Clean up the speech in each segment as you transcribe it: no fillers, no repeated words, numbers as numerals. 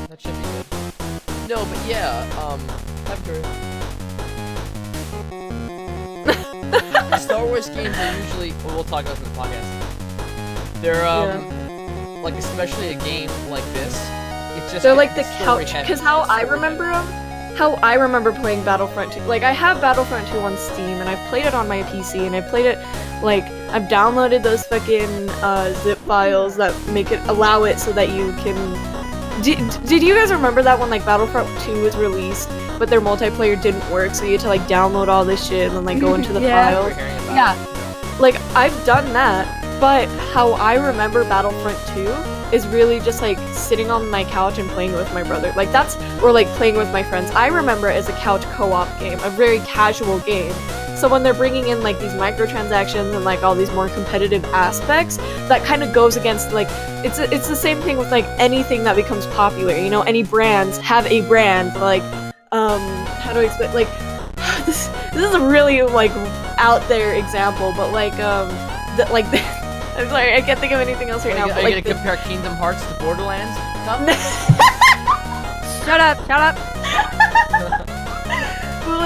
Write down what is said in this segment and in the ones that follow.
That should be good. No, but yeah, Star Wars games are usually, well, we'll talk about this in the podcast. They're, like, especially a game like this, it's just... They're like the couch, because how I remember playing Battlefront 2, like, I have Battlefront 2 on Steam, and I've played it on my PC, and I played it, like, I've downloaded those fucking, zip files that allow it so that you can... Did you guys remember that when, like, Battlefront 2 was released, but their multiplayer didn't work, so you had to, like, download all this shit and then, like, go into the files? Yeah. Like, I've done that, but how I remember Battlefront 2 is really just, like, sitting on my couch and playing with my brother. Like, or, like, playing with my friends. I remember it as a couch co-op game, a very casual game. So when they're bringing in, like, these microtransactions and, like, all these more competitive aspects, that kind of goes against, like, it's the same thing with, like, anything that becomes popular, you know? Any brands have a brand, like, how do I explain, like, this is a really, like, out there example, but, like, I'm sorry, I can't think of anything else right now. Are you gonna compare Kingdom Hearts to Borderlands? Shut up! But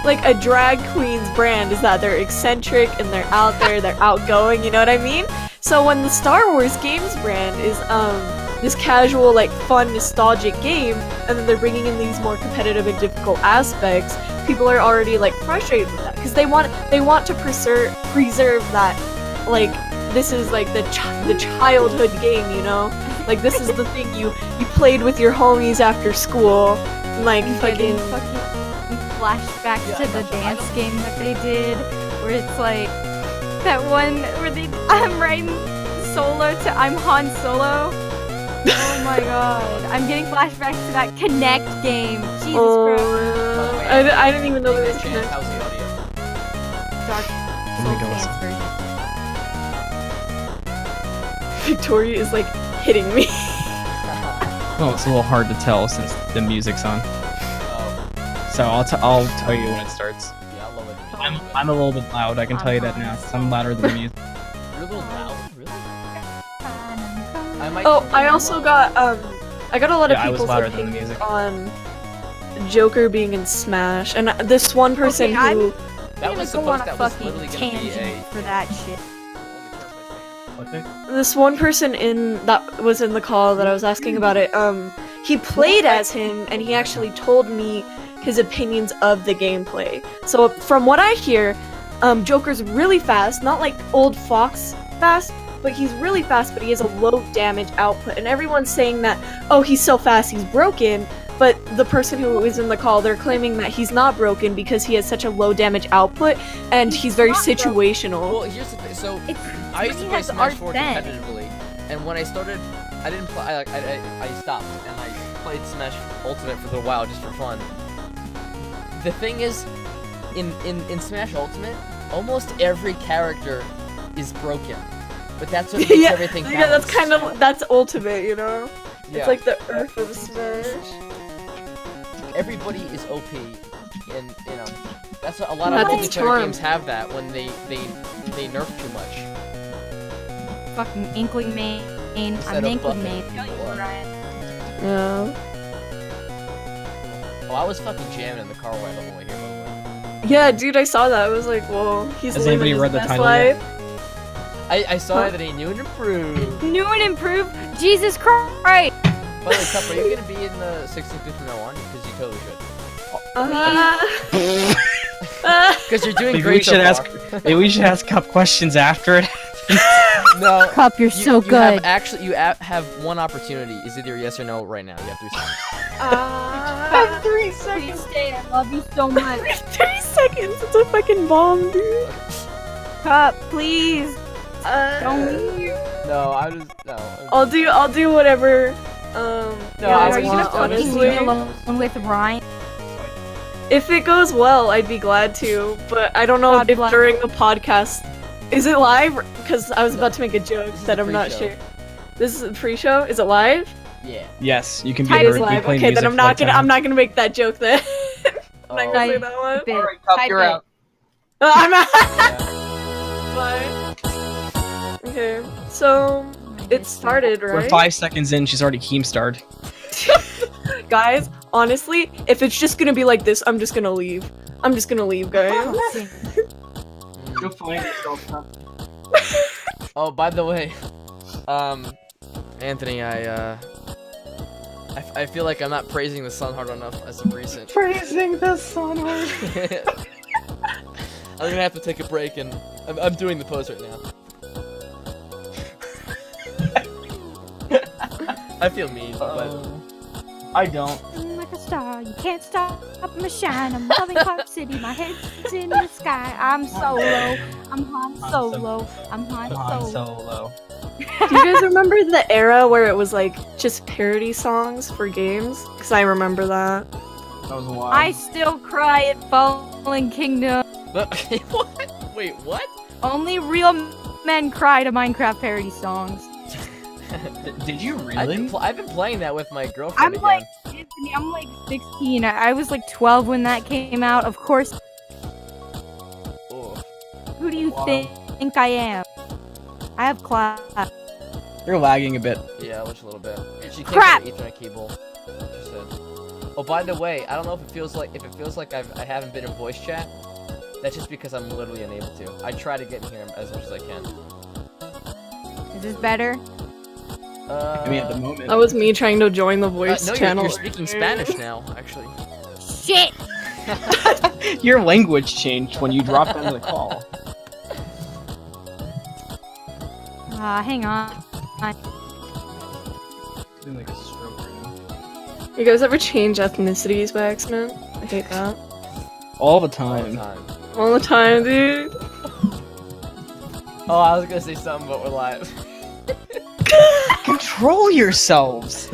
like a drag queen's brand is that they're eccentric and they're out there, they're outgoing, you know what I mean? So when the Star Wars games brand is this casual, like, fun, nostalgic game, and then they're bringing in these more competitive and difficult aspects, people are already, like, frustrated with that because they want to preserve that, like, this is like the childhood game, you know? Like, this is the thing you played with your homies after school, like fucking flashbacks to the dance game that they did, where it's like that one where I'm riding solo to I'm Han Solo. Oh my god, I'm getting flashbacks to that Connect game. Jesus Christ. I didn't even know there was a Connect. How's the audio? Dark Souls dance version. Victoria is, like, hitting me. Well, it's a little hard to tell since the music's on. So I'll tell you when it starts. Yeah, I love it. I'm a little bit loud, I can tell you that now, 'cause I'm louder than the music. You're a little loud, really? I also got, I got a lot of I was people's louder than the opinions music. on Joker being in Smash, and this one person who... That was supposed to literally gonna be a... for that shit. This one person that was in the call that I was asking about it, he played as him, and he actually told me his opinions of the gameplay. So from what I hear, Joker's really fast, not like old Fox fast, but he's really fast, but he has a low damage output, and everyone's saying that, oh, he's so fast, he's broken, but the person who was in the call, they're claiming that he's not broken because he has such a low damage output, and he's very situational. Well, here's the thing, so, I used to play Smash 4 competitively, and when I started, I didn't play, I stopped, and I played Smash Ultimate for a little while, just for fun. The thing is, in Smash Ultimate, almost every character is broken. But that's what makes everything balanced. Yeah, that's kind of, that's Ultimate, you know? Yeah. It's like the Earth of Smash. Everybody is OP, and, you know, that's a lot of multiplayer games have that when they nerf too much. Fucking Inkling main. I'm Inkling main. Yeah. Oh, I was fucking jamming in the car while I'm over here, by the way. Yeah, dude, I saw that. I was like, whoa, he's Has living anybody his read the best title life. yet? I saw that he knew and improved. New and improved? Jesus Christ! By the way, Cup, are you gonna be in the 16th Bit from now on? Because you totally should. Because you're doing great so far. Maybe we should ask Cup questions after it. No, Cup, you're so good. You have one opportunity. Is either yes or no right now. You have 3 seconds. I have 3 seconds. Please stay. I love you so much. 3 seconds. It's a fucking bomb, dude. Cup, please. Don't leave. No, no. I'll do whatever. No, are you want, gonna fucking leave me alone with Ryan? If it goes well, I'd be glad to, but I don't know if during the podcast... Is it live? Because I was about to make a joke that I'm not sure. This is a pre-show? Is it live? Yeah. Yes, you can be It is heard. live. Okay, then I'm not gonna make that joke then. I'm not gonna say that one. Alright, Cup, you're out. I'm out! Bye. Okay, so... It started, right? We're 5 seconds in, she's already Keemstarred. Guys, honestly, if it's just gonna be like this, I'm just gonna leave. I'm just gonna leave, guys. You'll find yourself. Oh, by the way, Anthony, I feel like I'm not praising the sun hard enough as of recent. Praising the sun hard. I'm gonna have to take a break, and I'm doing the pose right now. I feel mean, but I don't. I'm like a star, you can't stop my shine. I'm loving Park City, my head's in the sky. I'm solo, I'm Han Solo, I'm Han Solo. Do you guys remember the era where it was like just parody songs for games? Because I remember that. That was a while. I still cry at Fallen Kingdom. what? Wait, what? Only real men cry to Minecraft parody songs. Did you really? I've been playing that with my girlfriend I'm again. like, Anthony, I'm like 16. I was like 12 when that came out. Of course. Ooh. Who do you think I am? I have class. You're lagging a bit. Yeah, just a little bit. She came Crap! from Ethernet cable. She said. Oh, by the way, I don't know if it feels like I haven't been in voice chat. That's just because I'm literally unable to. I try to get in here as much as I can. Is this better? I mean, at the moment. That was me trying to join the voice no, channel. you're speaking Spanish now, actually. Shit! Your language changed when you dropped into the call. Hang on. Doing like a stroke right now. You guys ever change ethnicities by accident? I hate that. All the All the time. time. All the time, dude. Oh, I was gonna say something, but we're live. Control yourselves.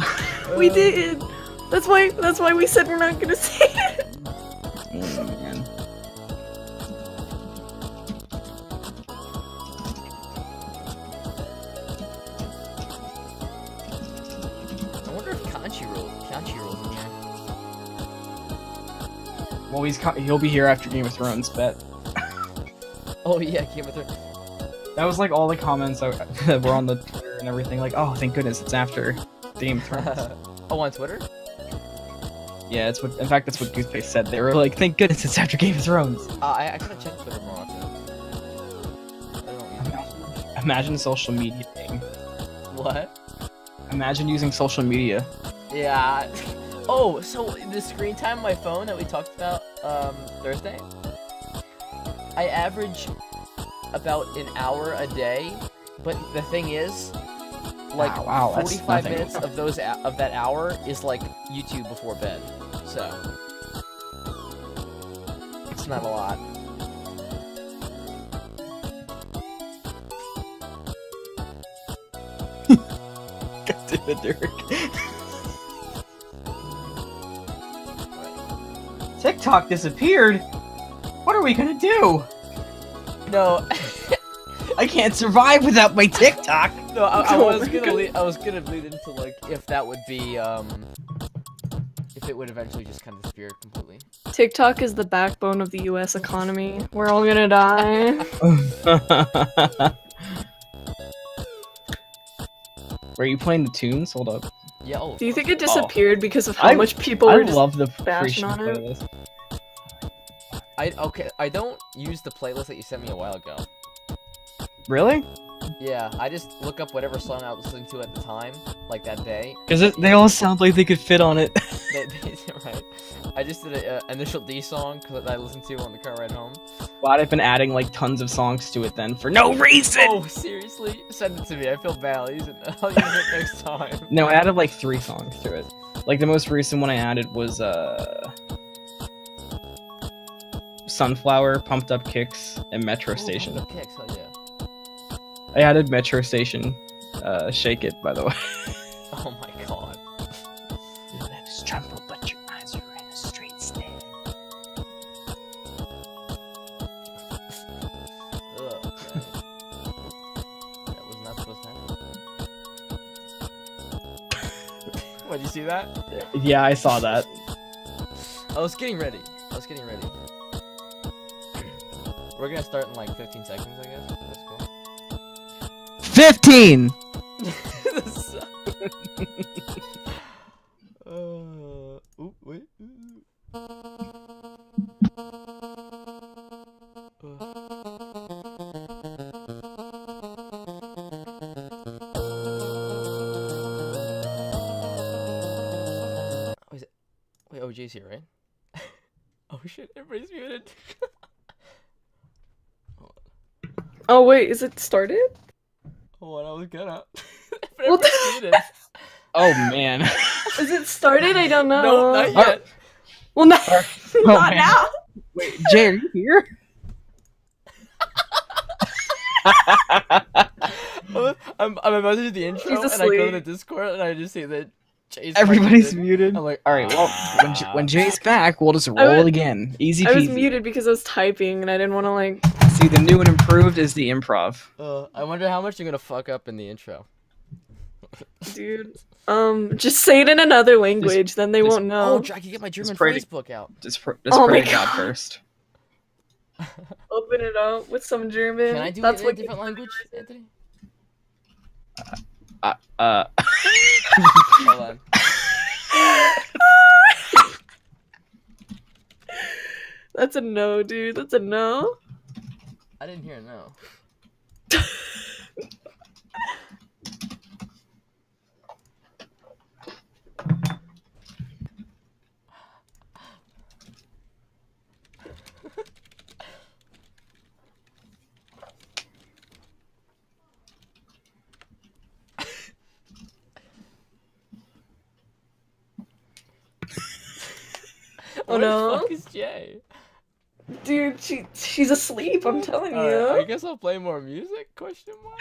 We did. That's why we said we're not gonna say it. Oh, man. I wonder if Kanchi rolls in here. Well, he'll be here after Game of Thrones, bet. Oh yeah, Game of Thrones. That was like all the comments that were on the Twitter and everything. Like, oh, thank goodness it's after Game of Thrones. Oh, on Twitter? Yeah, it's what. In fact, that's what Toothpaste said. They were like, thank goodness it's after Game of Thrones. I gotta check Twitter more often. I don't use Imagine social media thing. What? Imagine using social media. Yeah. Oh, so the screen time on my phone that we talked about Thursday, I average about an hour a day, but the thing is, like Wow, that's 45 nothing. minutes of that hour is like YouTube before bed, so it's not a lot. God damn it, Derek. TikTok disappeared? What are we gonna do? No, I can't survive without my TikTok! no, I was gonna lead into like if that would be if it would eventually just kind of disappear completely. TikTok is the backbone of the U.S. economy. We're all gonna die. Were you playing the tunes? Hold up. Yeah. Oh, Do you think it disappeared because of how much people I were just love the bashing Christian on it? playlist. I don't use the playlist that you sent me a while ago. Really? Yeah, I just look up whatever song I was listening to at the time, like that day. Because they all sound like they could fit on it. Right. I just did a Initial D song that I listened to on the car ride home. Well, I've been adding like tons of songs to it then for no reason! Oh, seriously? Send it to me. I feel bad. I'll use it next time. No, I added like 3 songs to it. Like the most recent one I added was Sunflower, Pumped Up Kicks, and Metro Station. Oh, kicks, hell yeah. I added Metro Station, Shake It, by the way. Oh my god. Your lips tremble, but your eyes are in a straight stare. Ugh, okay. That was not supposed to happen. What, did you see that? Yeah, I saw that. I was getting ready. We're gonna start in like 15 seconds, I guess. That's cool. 15! Jay's here, right? Oh shit, everybody's muted. Oh wait, is it started? Hold on, I was gonna. What the- Everybody's muted. Oh man. Is it started? I don't know. No, not yet. Well, no, Oh, not man. now. Wait, Jay, are you here? I'm about to do the intro, He's and I go to the asleep. Discord, and I just see that Jay's Everybody's muted. muted. I'm like, All right, well, when Jay's back, we'll just I roll was- again. Easy I was peasy. muted because I was typing and I didn't want to like. See, the new and improved is the improv. I wonder how much you're gonna fuck up in the intro. Dude. Just say it in another language, then they just- won't know. Oh, I can get my German pray to- phrase book out. Just pray Oh my to God God. first. Open it up with some German. Can I do That's it in a what different language, Anthony? Hold on. That's a no, dude. That's a no. I didn't hear a no. Oh Where no. the fuck is Jay? Dude, she's asleep, I'm telling you. Alright, I guess I'll play more music? Question mark.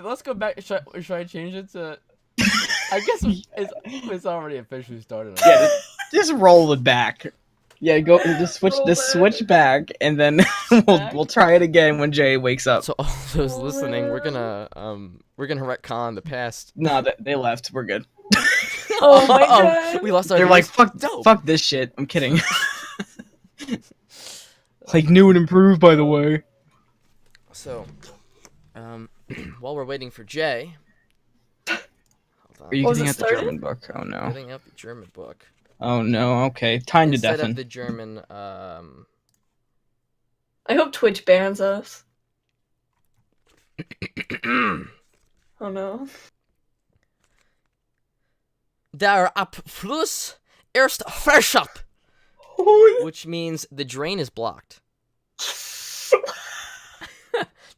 Let's go back. Should I change it to? I guess it's already officially started. Yeah, just roll it back. Yeah, go just Roll switch back, and then we'll try it again when Jay wakes up. So all those Oh, listening, we're man. gonna retcon the past. No, they left. We're good. Oh my god. We lost our. They're like, fuck, Dope. fuck this shit. I'm kidding. Like new and improved, by the way. So, while we're waiting for Jay, hold on. Are you Was getting it at the started? German book? Oh no. Getting up the German book Oh no. Okay, time to instead deafen. of the German. I hope Twitch bans us. Oh no. Der Abfluss ist verschopp, which means the drain is blocked.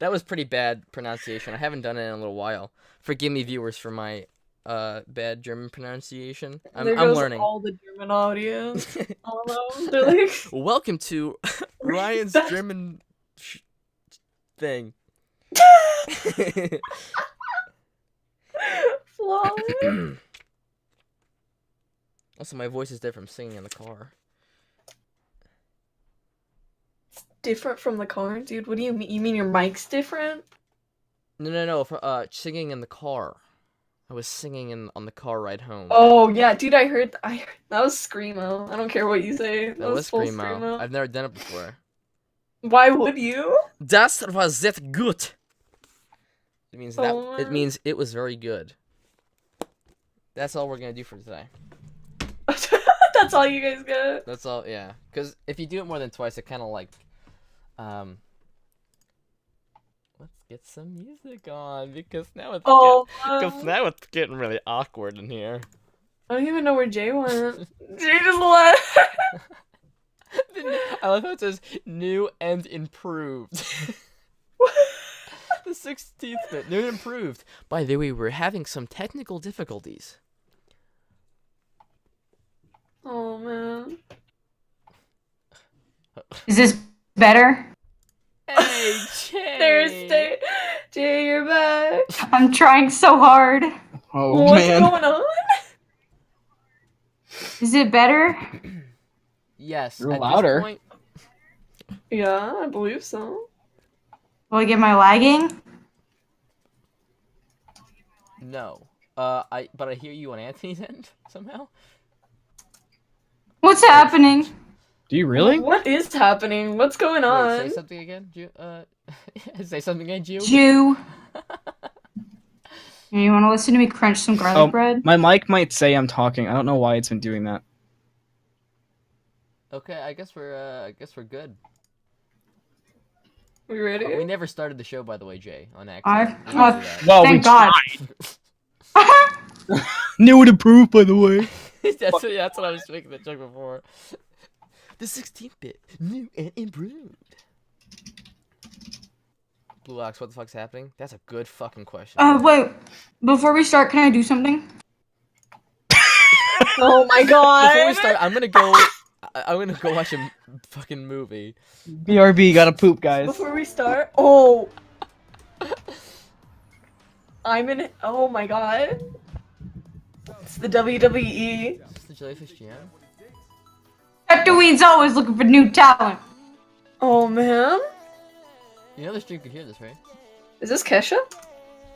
That was pretty bad pronunciation. I haven't done it in a little while. Forgive me, viewers, for my bad German pronunciation. I'm There goes learning. all the German audience. All of them. They're like, Welcome to Ryan's German thing. flawless. Also, my voice is different from singing in the car. Different from the car, dude. What do you mean? You mean your mic's different? No. For singing in the car. I was singing on the car ride home. Oh yeah, dude. I heard that was screamo. I don't care what you say. That was full screamo. I've never done it before. Why would you? Das war sehr gut. It means that. Oh, It means it was very good. That's all we're gonna do for today. That's all you guys get. That's all. Yeah. Because if you do it more than twice, it kind of like. Let's get some music on because now it's now it's getting really awkward in here. I don't even know where Jay went. Jay just left. I love how it says new and improved. The 16th bit, new and improved. By the way, we're having some technical difficulties. Oh man. Is this better? Hey, Jay! Thursday. Jay, you're back. I'm trying so hard. Oh What's man. going on? Is it better? Yes. You're at louder. This point, Yeah, I believe so. Will I get my lagging? no. But I hear you on Anthony's end somehow. What's happening? Do you really? What is happening? What's going Wait, on? say something again, Jew. Say something again, Jew. Jew. You want to listen to me crunch some garlic Oh, bread? my mic might say I'm talking. I don't know why it's been doing that. Okay, I guess we're good. We ready? We never started the show, by the way, Jay, on I- accident. We oh, didn't do that. Well, Thank God. New and improved, by the way. that's what I was making the joke before. The 16th bit, new and improved. Blue Ox, what the fuck's happening? That's a good fucking question. Wait. Before we start, can I do something? Oh my god. Before we start, I'm gonna go watch a fucking movie. BRB, gotta poop, guys. Before we start, oh my god. It's the WWE. Is this the Jellyfish Jam? Tatooine's always looking for new talent. Oh man. You know the stream could hear this, right? Is this Kesha?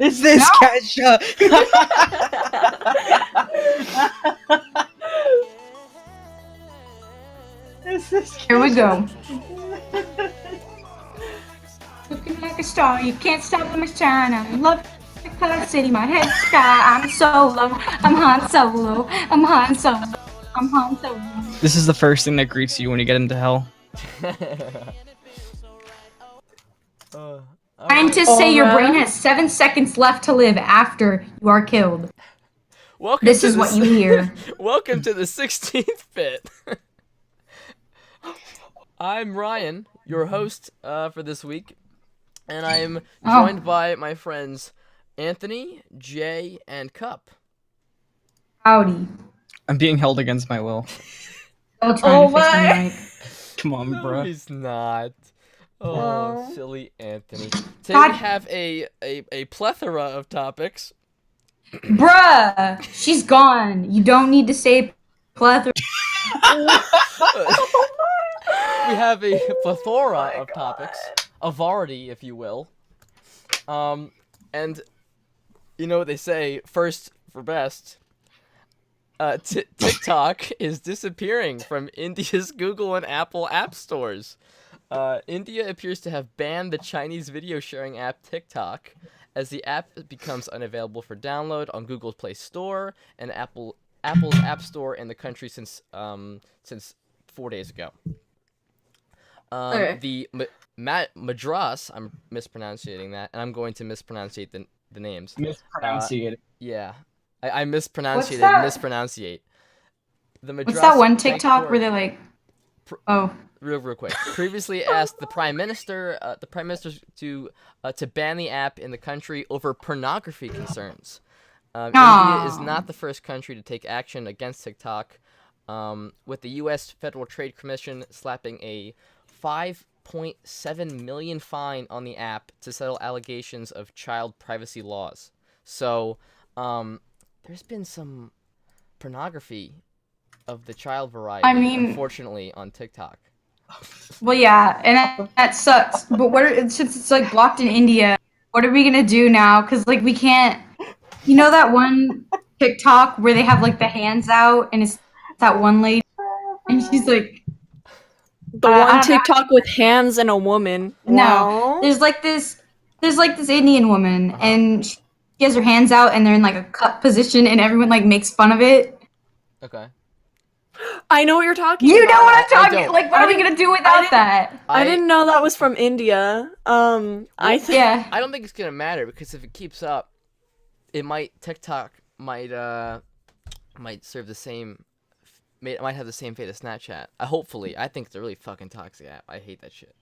Is this Kesha? Here we go. Looking like a star, you can't stop my shine. I'm love the color city, my head sky. I'm Solo, I'm Han Solo, I'm Han Solo, I'm Han Solo. This is the first thing that greets you when you get into hell. Scientists say your brain has 7 seconds left to live after you are killed. This is what you hear. Welcome to the 16th bit. I'm Ryan, your host for this week, and I am joined by my friends Anthony, Jay, and Cup. Howdy. I'm being held against my will. Oh my! Come on, No, bro. he's not. Oh, No. silly Anthony. Today God. we have a plethora of topics. Bruh, she's gone. You don't need to say plethora. We have a plethora of topics, a variety, if you will. And you know what they say, first for best. TikTok is disappearing from India's Google and Apple app stores. India appears to have banned the Chinese video sharing app TikTok, as the app becomes unavailable for download on Google's Play Store and Apple's App Store in the country since 4 days ago. Okay. The Madras, I'm mispronouncing that, and I'm going to mispronunciate the names. Mispronunciated. Yeah, I mispronunciated. that? Mispronunciate. The Madras What's that one High TikTok Court- where they're like, oh, real quick. Previously asked the prime minister to ban the app in the country over pornography concerns. India is not the first country to take action against TikTok, with the U.S. Federal Trade Commission slapping a $5.7 million fine on the app to settle allegations of child privacy laws. So, there's been some pornography of the child variety, I mean- unfortunately, on TikTok. well, yeah, and that sucks. But since it's like blocked in India, what are we gonna do now? Cause like we can't. You know that one TikTok where they have like the hands out and it's that one lady and she's like, The I one don't- TikTok with hands and a woman. no, Wow. there's like this Indian woman and she has her hands out and they're in like a cup position and everyone like makes fun of it. Okay. I know what you're talking You about. know what I'm I talking? don't. Like, what are we gonna do without that? I didn't know that was from India. I think Yeah. I don't think it's gonna matter, because if it keeps up, TikTok might serve the same. It might have the same fate as Snapchat. Hopefully, I think it's a really fucking toxic app. I hate that shit.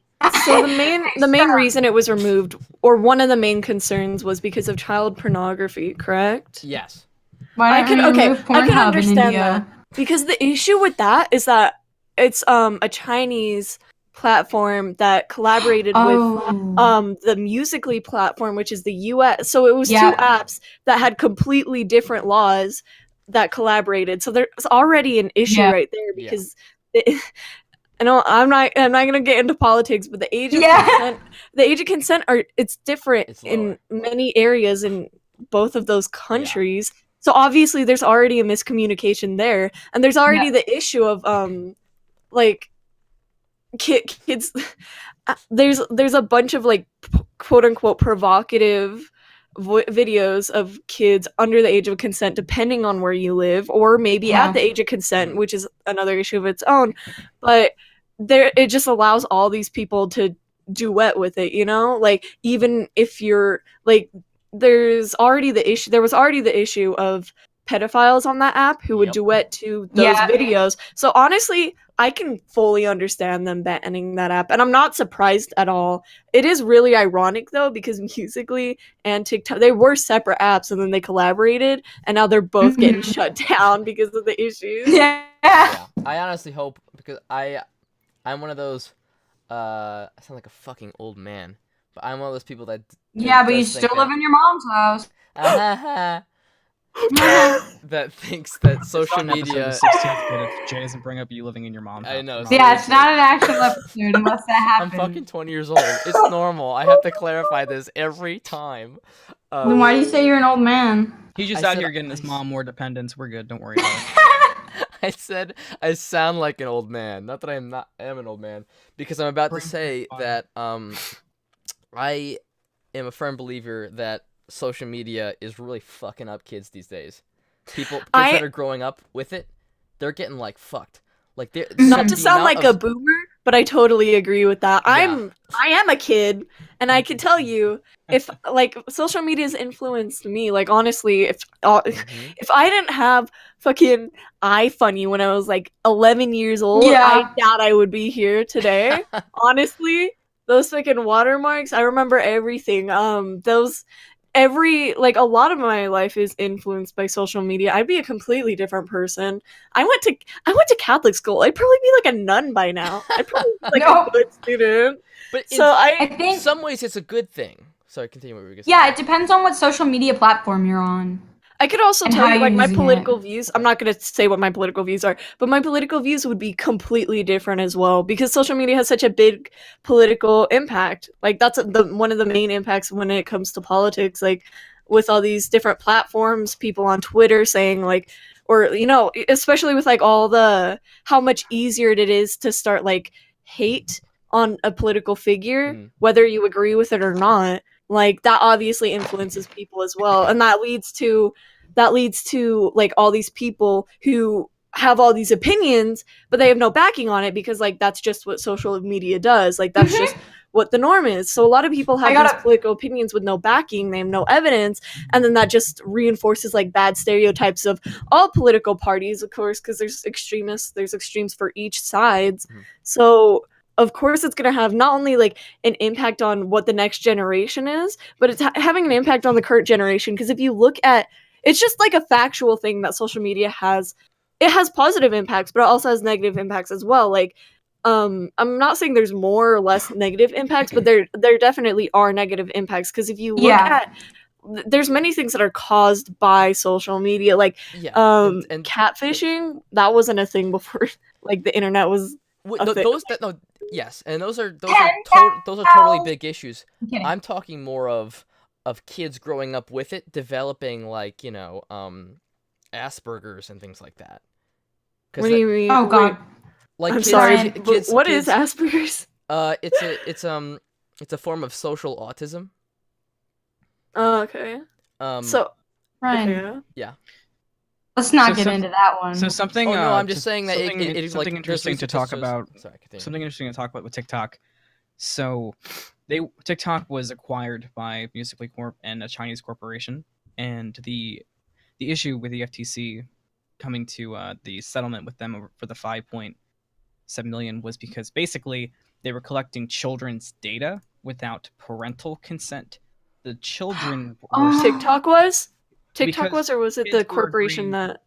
so. The main reason it was removed, or one of the main concerns, was because of child pornography. Correct? Yes. Why don't we remove I can Pornhub in understand India? that, because the issue with that is that it's a Chinese platform that collaborated with the Musically platform, which is the US. So it was Yeah. two apps that had completely different laws that collaborated. So there's already an issue Yeah. right there, because I know I'm not gonna get into politics, but the age of consent it's different It's in lower. many areas in both of those countries. So obviously there's already a miscommunication there, and there's already the issue of like kids. There's a bunch of like quote unquote provocative videos of kids under the age of consent, depending on where you live, or maybe at the age of consent, which is another issue of its own. But it just allows all these people to duet with it, you know? Like, even if you're like, there was already the issue of pedophiles on that app who would Yep. duet to those Yeah. videos. So honestly, I can fully understand them banning that app, and I'm not surprised at all. It is really ironic though, because Musically and TikTok, they were separate apps and then they collaborated, and now they're both getting shut down because of the issues. Yeah. Yeah, I honestly hope, because I'm one of those. I sound like a fucking old man, but I'm one of those people that. Yeah, but you does think still live in your mom's house. that thinks that social An episode media. of 16th Bit if Jay doesn't bring up you living in your mom's I house. know. Yeah, it's not an actual episode unless that I'm happens. fucking 20 years old. It's normal. I have to clarify this every time. Then why do you say you're an old man? He's just I out said- here getting his mom more dependence. We're good. Don't worry about it. I said I sound like an old man. Not that I am an old man, because I'm about to say that I am a firm believer that social media is really fucking up kids these days. Kids that are growing up with it, they're getting like fucked. Like they're Not to sound like a boomer, but I totally agree with that. Yeah. I am a kid, and I can tell you, if like social media's influenced me, like honestly, if I didn't have fucking iFunny when I was like 11 years old, I doubt I would be here today. Honestly, those fucking watermarks, I remember everything. A lot of my life is influenced by social media. I'd be a completely different person. I went to Catholic school. I'd probably be like a nun by now. I'd probably be like a good student. But I think in some ways it's a good thing. Sorry, continue what you were going to say. yeah, it depends on what social media platform you're on. I could also And tell how you, like, you're my using political views. I'm not going to say what my political views are, but my political views would be completely different as well, because social media has such a big political impact. Like, that's one of the main impacts when it comes to politics. Like, with all these different platforms, people on Twitter saying, like, or, you know, especially with, like, all the, how much easier it is to start, like, hate on a political figure, whether you agree with it or not. Like, that obviously influences people as well, and that leads to like all these people who have all these opinions, but they have no backing on it, because like that's just what social media does. Like, that's just what the norm is. So a lot of people have these political opinions with no backing, they have no evidence, and then that just reinforces like bad stereotypes of all political parties, of course, because there's extremes for each sides. So of course it's going to have not only like an impact on what the next generation is, but it's having an impact on the current generation. Because if you look at, it's just like a factual thing that social media has positive impacts, but it also has negative impacts as well. Like, I'm not saying there's more or less negative impacts, but there definitely are negative impacts. Because if you look at, there's many things that are caused by social media, like and catfishing. That wasn't a thing before like the internet was. Yes, and those are totally big issues. I'm talking more of kids growing up with it, developing like, you know, Asperger's and things like that. What do you mean? Oh god. Like, I'm kids, sorry. kids, what kids, is Asperger's? It's a form of social autism. Oh, okay. So Ryan. okay. Yeah. Let's not get into that one. So something. Oh, no, I'm just saying that something, it something like, interesting to talk about. Sorry, continue. Something interesting to talk about with TikTok. So, TikTok was acquired by Musical.ly Corp and a Chinese corporation, and the issue with the FTC coming to the settlement with them for the 5.7 million was because basically they were collecting children's data without parental consent. The children were TikTok was? Because was, or was it kids the were corporation agreeing- that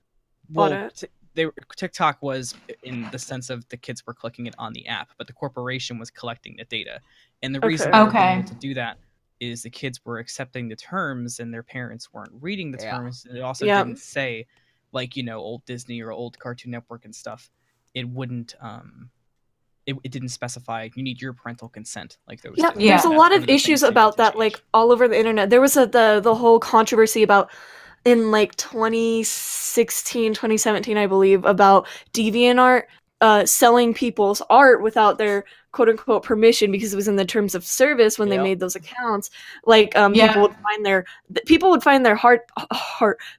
bought it? TikTok was in the sense of the kids were clicking it on the app, but the corporation was collecting the data. And the reason they were being able to do that is the kids were accepting the terms and their parents weren't reading the terms. And it also didn't say, like, you know, old Disney or old Cartoon Network and stuff. It wouldn't it didn't specify you need your parental consent like those. There's a lot of issues about that, like all over the internet. There was the whole controversy about in like 2016, 2017, I believe, about DeviantArt selling people's art without their quote unquote permission, because it was in the terms of service when they made those accounts. Like people would find their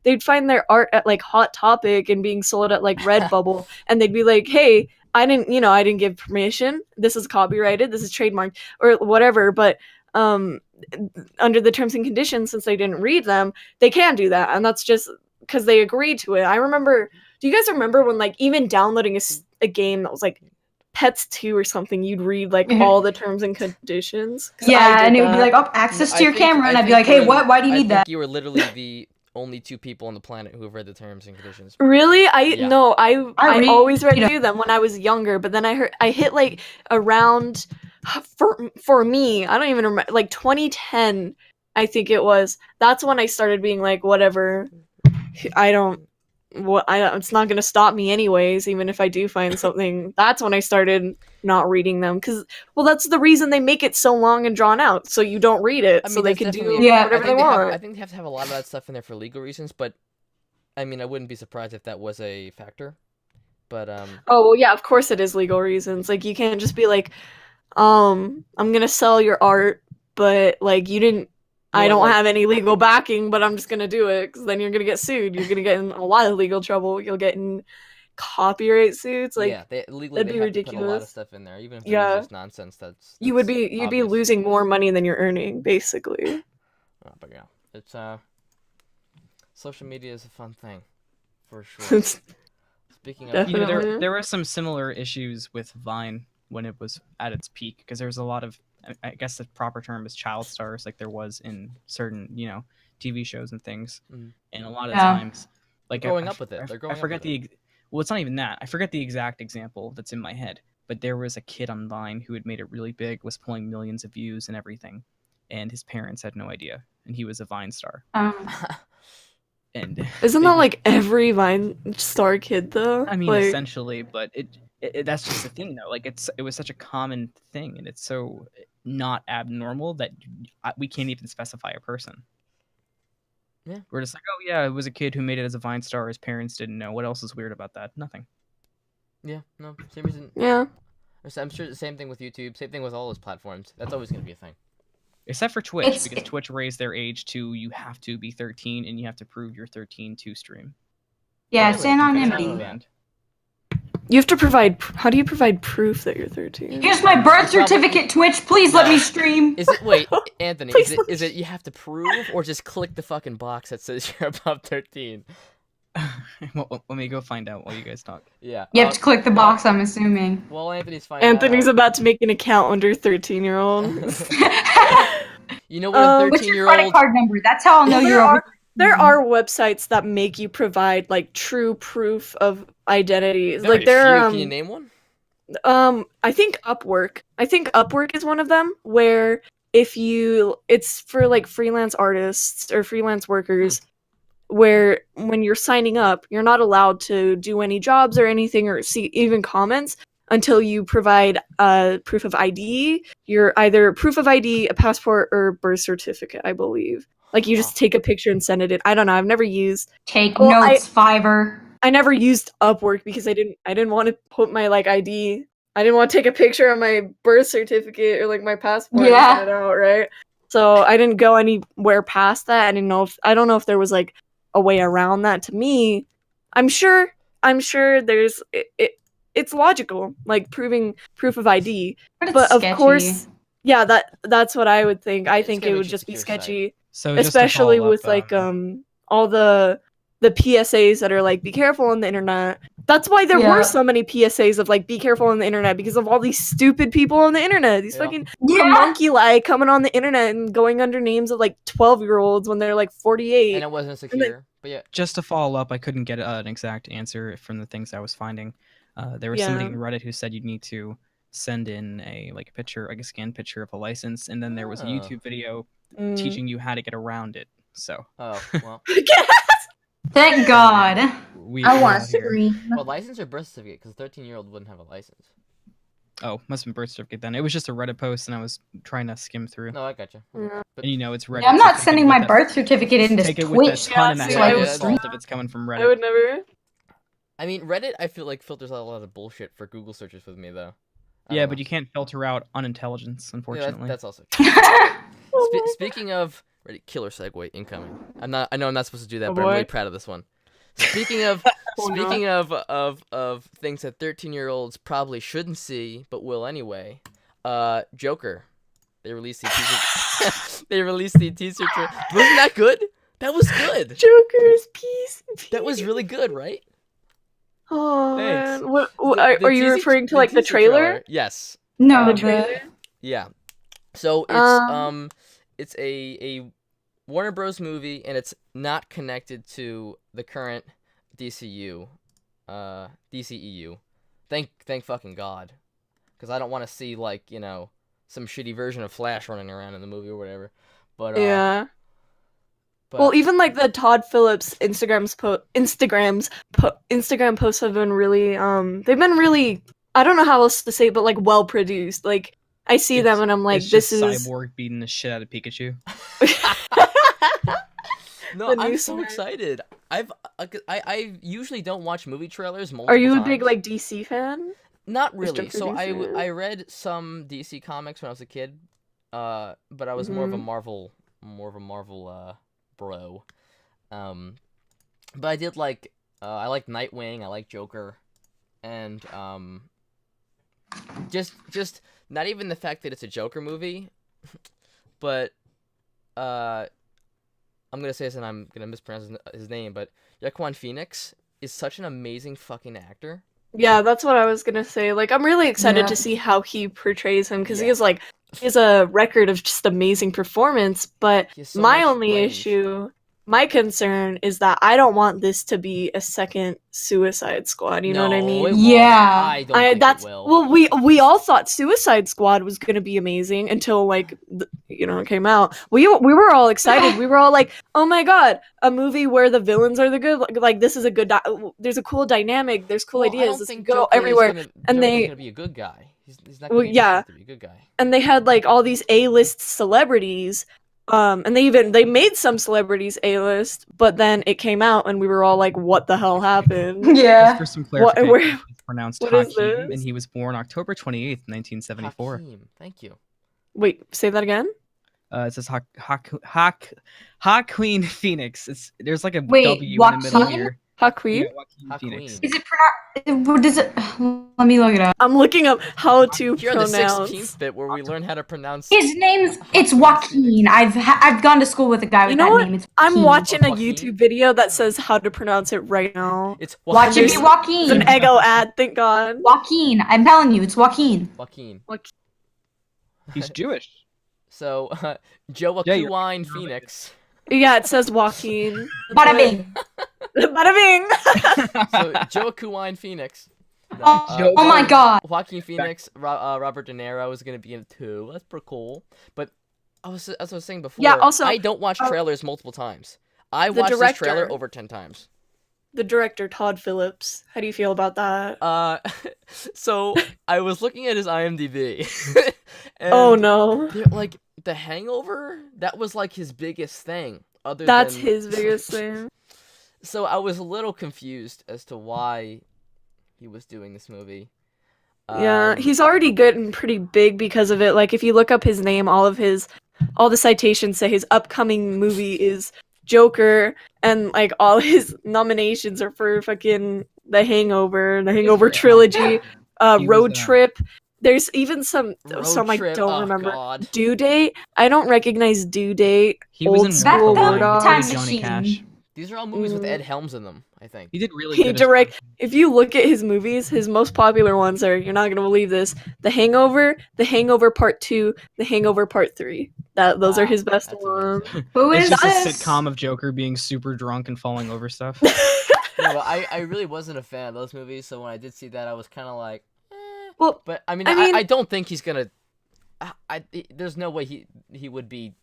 they'd find their art at like Hot Topic and being sold at like Redbubble, and they'd be like, hey, I didn't give permission. This is copyrighted. This is trademarked or whatever. But under the terms and conditions, since they didn't read them, they can do that. And that's just because they agreed to it. I remember. Do you guys remember when like even downloading a game that was like Pets 2 or something, you'd read like all the terms and conditions? Yeah, and it would be like, oh, access to your camera, and I'd be like, hey, what? Why do you need that? You were literally the only 2 people on the planet who have read the terms and conditions. Really? No, I always read you know. through them when I was younger, but then I hit like around for me, I don't even remember, like 2010, I think it was. That's when I started being like, whatever. It's not gonna stop me anyways, even if I do find something. That's when I started not reading them, because that's the reason they make it so long and drawn out, so you don't read it, so they can do whatever they want. I think they have to have a lot of that stuff in there for legal reasons, but I mean, I wouldn't be surprised if that was a factor. But oh well, yeah, of course it is legal reasons. Like you can't just be like, I'm gonna sell your art, but like you didn't. I don't have any legal backing, but I'm just gonna do it, because then you're gonna get sued. You're gonna get in a lot of legal trouble. You'll get in copyright suits. Like legally that'd be ridiculous. To put a lot of stuff in there, even if it's just nonsense. That's you'd be losing more money than you're earning, basically. Oh, but yeah, it's social media is a fun thing, for sure. Speaking of, there were some similar issues with Vine when it was at its peak, because there was a lot of, I guess the proper term is child stars, like there was in certain, TV shows and things. And a lot of times, like growing up with it, I forget well, it's not even that. I forget the exact example that's in my head, but there was a kid on Vine who had made it really big, was pulling millions of views and everything, and his parents had no idea, and he was a Vine star. And isn't that like every Vine star kid though? I mean, essentially, but that's just the thing though. Like it was such a common thing, and it's so not abnormal that we can't even specify a person. Yeah, we're just like, oh yeah, it was a kid who made it as a Vine star. His parents didn't know. What else is weird about that? Nothing. Yeah, no, same reason. Yeah, I'm sure the same thing with YouTube. Same thing with all those platforms. That's always gonna be a thing. Except for Twitch, because Twitch raised their age to you have to be 13 and you have to prove you're 13 to stream. Yeah, it's anonymity. You have to provide. How do you provide proof that you're 13? Here's my birth certificate. Twitch, please let me stream. Is it? Wait, Anthony. Is it? You have to prove, or just click the fucking box that says you're above 13? Well, let me go find out while you guys talk. Yeah. You have to click the box, I'm assuming. Well, Anthony's about to make an account under 13-year-old. You know what a 13-year-old... What's your credit card number? That's how I'll know you're over. There are websites that make you provide like true proof of identity. Like can you name one? I think Upwork. I think Upwork is one of them, where it's for like freelance artists or freelance workers, where when you're signing up, you're not allowed to do any jobs or anything or see even comments until you provide proof of ID. You're either proof of ID, a passport, or birth certificate, I believe. Like you just take a picture and send it in. I don't know. I've never used. Notes, Fiverr. I never used Upwork because I didn't want to put my like ID. I didn't want to take a picture of my birth certificate or like my passport and send it out, right? So I didn't go anywhere past that. I don't know if there was like a way around that. To me, I'm sure there's it's logical, like proving proof of ID. But of course, yeah, that's what I would think. I think it would just be sketchy. So especially with like all the PSAs that are like be careful on the internet. That's why there were so many PSAs of like be careful on the internet, because of all these stupid people on the internet. These fucking monkey like coming on the internet and going under names of like 12-year-olds when they're like 48. And it wasn't secure. But yeah. Just to follow up, I couldn't get an exact answer from the things I was finding. There was somebody in Reddit who said you'd need to send in a picture, like a scanned picture of a license, and then there was a YouTube video teaching you how to get around it. So. Oh well. Thank God. I want to scream. Well, license or birth certificate? Because a 13-year-old wouldn't have a license. Oh, must have been birth certificate then. It was just a Reddit post, and I was trying to skim through. No, I gotcha. Yeah. But, and it's Reddit. Yeah, I'm not sending my birth certificate into Twitch. Twitch. With a ton of if it's coming from Reddit. I would never. I mean, Reddit, I feel like filters out a lot of bullshit for Google searches with me, though. Yeah, but you can't filter out unintelligence, unfortunately. Yeah, that's also. Speaking of Reddit, killer segue incoming. I know I'm not supposed to do that, but I'm really proud of this one. Speaking of of things that 13-year-olds probably shouldn't see but will anyway, Joker. They released the teaser. They released the teaser. Wasn't that good? That was good. Joker's peace. That was really good, right? Oh Thanks. man, what The are you teaser- referring to? Like the teaser trailer? Yes. No, The the trailer? Yeah. So it's a Warner Bros. Movie, and it's not connected to the current DCU, DCEU. Thank fucking God, because I don't want to see like some shitty version of Flash running around in the movie or whatever. But Yeah. but Well, even like the Todd Phillips Instagram posts have been really they've been really, I don't know how else to say it, but like well produced. Like I see them and I'm like, it's this just is Cyborg beating the shit out of Pikachu. no, the I'm new so Smash. excited. I usually don't watch movie trailers multiple Are you a times. big like DC fan? Not Is really. Joker So DC? I read some DC comics when I was a kid, but I was more of a Marvel bro. But I did like I like Nightwing, I like Joker, and just not even the fact that it's a Joker movie, but I'm gonna say this and I'm gonna mispronounce his name, but Joaquin Phoenix is such an amazing fucking actor. Yeah, that's what I was gonna say. Like, I'm really excited Yeah. to see how he portrays him because Yeah. he has a record of just amazing performance. But He has so my much only range. issue, my concern is that I don't want this to be a second Suicide Squad. You know what I No, mean? it won't. Yeah. I don't think That's it will. well, we all thought Suicide Squad was gonna be amazing until like it came out. We were all excited. We were all like, oh my god, a movie where the villains are the good. Like this is a good. There's a cool dynamic. There's cool Well, I ideas. don't This think can go Joker everywhere. Is And Joker's they- gonna be a good guy. He's not Well, gonna be yeah. to be a good guy. And they had like all these A-list celebrities. And they made some celebrities A-list, but then it came out and we were all like, what the hell happened? Just Yeah. for some What- clarification, where- it's pronounced what is Hakeem, this? and he was born October 28th, 1974. Hakeem, thank you. Wait, say that again? It says Hakeem Phoenix. There's like a Wait, W in the middle Joaquin? here. Hakeem? Yeah, Joaquin Hakeem. Phoenix. Is it what does it? Let me look it up. I'm looking up how to Here are the pronounce. 16th bit where we learn how to pronounce. His name's it's Joaquin Joaquin. I've gone to school with a guy with You know that what? name. It's I'm Joaquin. watching a Joaquin? YouTube video that says how to pronounce it right now. It's Watch it be Joaquin. It's an Joaquin. Eggo ad, thank God. Joaquin. I'm telling you, it's Joaquin. Joaquin. He's Jewish. So, you're- Joaquin Phoenix. Yeah, it says Joaquin. Bada bing. Bada bing! So, Joaquin Phoenix. No, Oh my god. Joaquin Phoenix, Robert De Niro is gonna be in it too. That's pretty cool. But as I was saying before, Yeah, also, I don't watch trailers multiple times. I the watched this trailer director- over 10 times. The director, Todd Phillips. How do you feel about that? So I was looking at his IMDb. and Oh no. like The Hangover, that was like his biggest thing. That's his biggest thing. So I was a little confused as to why he was doing this movie. Yeah, he's already good and pretty big because of it. Like, if you look up his name, all the citations say his upcoming movie is Joker, and like all his nominations are for fucking The Hangover Yeah. trilogy, He Road was, Trip. There's even some Road I Trip, don't oh, remember. God. Due Date. I don't recognize Due Date. He was Old in school That's War the Dog. time with Johnny Cash. machine. These are all movies with Mm. Ed Helms in them, I think. He did really He good. direct. If you look at his movies, his most popular ones are, you're not gonna believe this, The Hangover Part 2, The Hangover Part 3. Those are Wow, his best that's ones. amazing. Who It's is just a this? sitcom of Joker being super drunk and falling over stuff. No, but I really wasn't a fan of those movies, so when I did see that, I was kind of like, Well, But I mean, I mean- I don't think he's gonna. There's no way he would be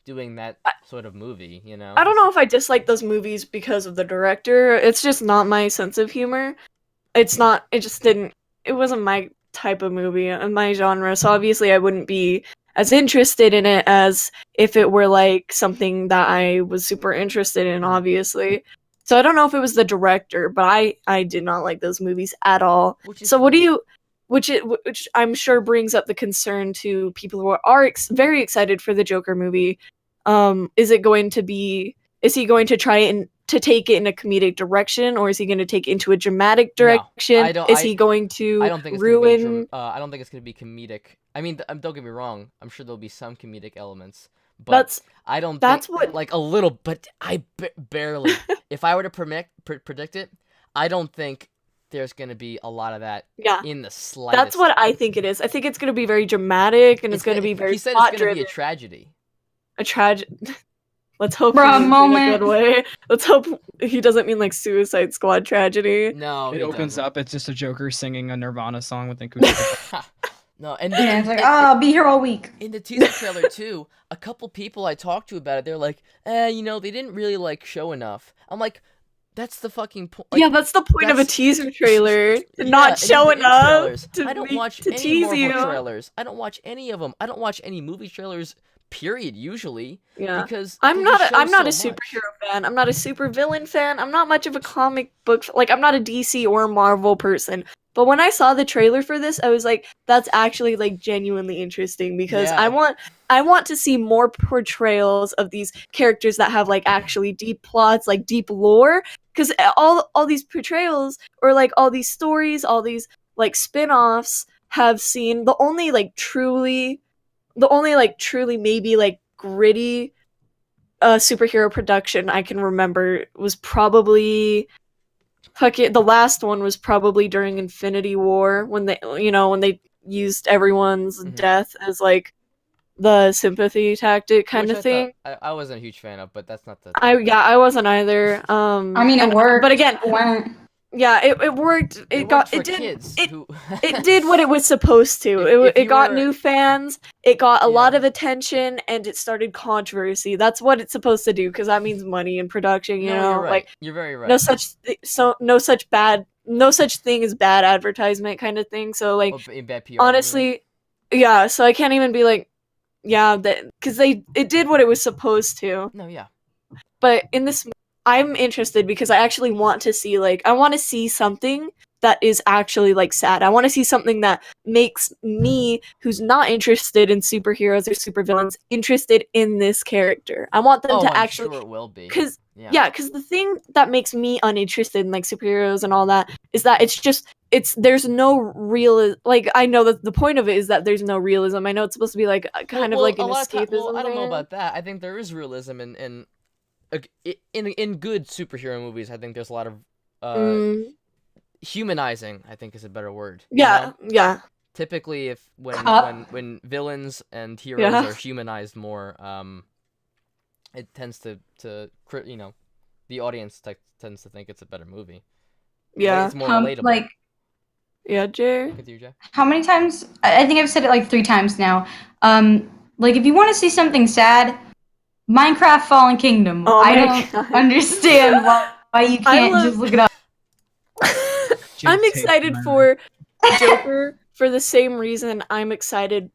doing that sort of movie, you know. I don't know if I dislike those movies because of the director. It's just not my sense of humor. It's not. It just didn't. It wasn't my type of movie and my genre. So obviously, I wouldn't be as interested in it as if it were like something that I was super interested in. Obviously. So I don't know if it was the director, but I did not like those movies at all. So what do you? Which I'm sure brings up the concern to people who are very excited for the Joker movie. Is he going to try to take it in a comedic direction, or is he going to take it into a dramatic direction? Is he going to I don't think it's ruin? I don't think it's gonna be comedic. I mean, don't get me wrong. I'm sure there'll be some comedic elements, But I don't that's think, what- like a little, but barely. If I were to predict it, I don't think there's gonna be a lot of that in the slightest. That's what I think it is. I think it's gonna be very dramatic and it's gonna be very He said plot it's gonna be driven. a tragedy. A tragedy. Let's hope Bruh, he means moment. in a good way. Let's hope he doesn't mean like Suicide Squad tragedy. No, It he opens doesn't. up. It's just a Joker singing a Nirvana song with acoustic. No, and Yeah, it's like, oh, I'll be here all week. in the teaser trailer too, a couple people I talked to about it, they're like, they didn't really like show enough. I'm like, that's the fucking point. Like, yeah, that's the point of a that's- teaser trailer. To Yeah, not and show even in enough trailers. to, I don't watch to any tease Marvel you. trailers. I don't watch any of them. I don't watch any movie trailers. Period. Usually, Yeah. because I'm they not just a, I'm show not a so much. superhero fan. I'm not a super villain fan. I'm not much of a comic book like I'm not a DC or Marvel person. But when I saw the trailer for this, I was like, that's actually like genuinely interesting because Yeah. I want to see more portrayals of these characters that have like actually deep plots, like deep lore. Because all these portrayals or like all these stories, all these like spin-offs have seen the only truly maybe like gritty superhero production I can remember was probably the last one was probably during Infinity War when they used everyone's Mhm. death as like the sympathy tactic kind Which of thing. I wasn't a huge fan of, but that's not the. I wasn't either. I mean, it worked. But again, It went. yeah, it worked. It worked for kids who. It did what it was supposed to. If It you got were- new fans. It got a lot Yeah. of attention, and it started controversy. That's what it's supposed to do, because that means money in production. You No, know, you're right. like You're very right. no such thing as bad advertisement kind of thing. So like Oh, in bad PR, honestly, yeah. So I can't even be like, yeah, that because it did what it was supposed to. No, yeah. But in this, I'm interested because I actually want to see I want to see something that is actually like sad. I want to see something that makes me, who's not interested in superheroes or supervillains, interested in this character. I want them Oh, to I'm actually, sure it will be. because because the thing that makes me uninterested in like superheroes and all that is that there's no real, like, I know that the point of it is that there's no realism. I know it's supposed to be like kind of like an escapism. I don't know there. about that. I think there is realism in good superhero movies. I think there's a lot of humanizing. I think is a better word. you Yeah, know? yeah. Typically, if Cup. when villains and heroes Yeah. are humanized more, it tends to the audience tends to think it's a better movie. Yeah. It's more relatable. Like, Yeah, Jay. With you, Jay? how many times? I think I've said it like 3 times now. Like, if you want to see something sad, Minecraft Fallen Kingdom. Oh I my don't God. understand why you can't love- just look it up. I'm Take excited my- for Joker for the same reason I'm excited.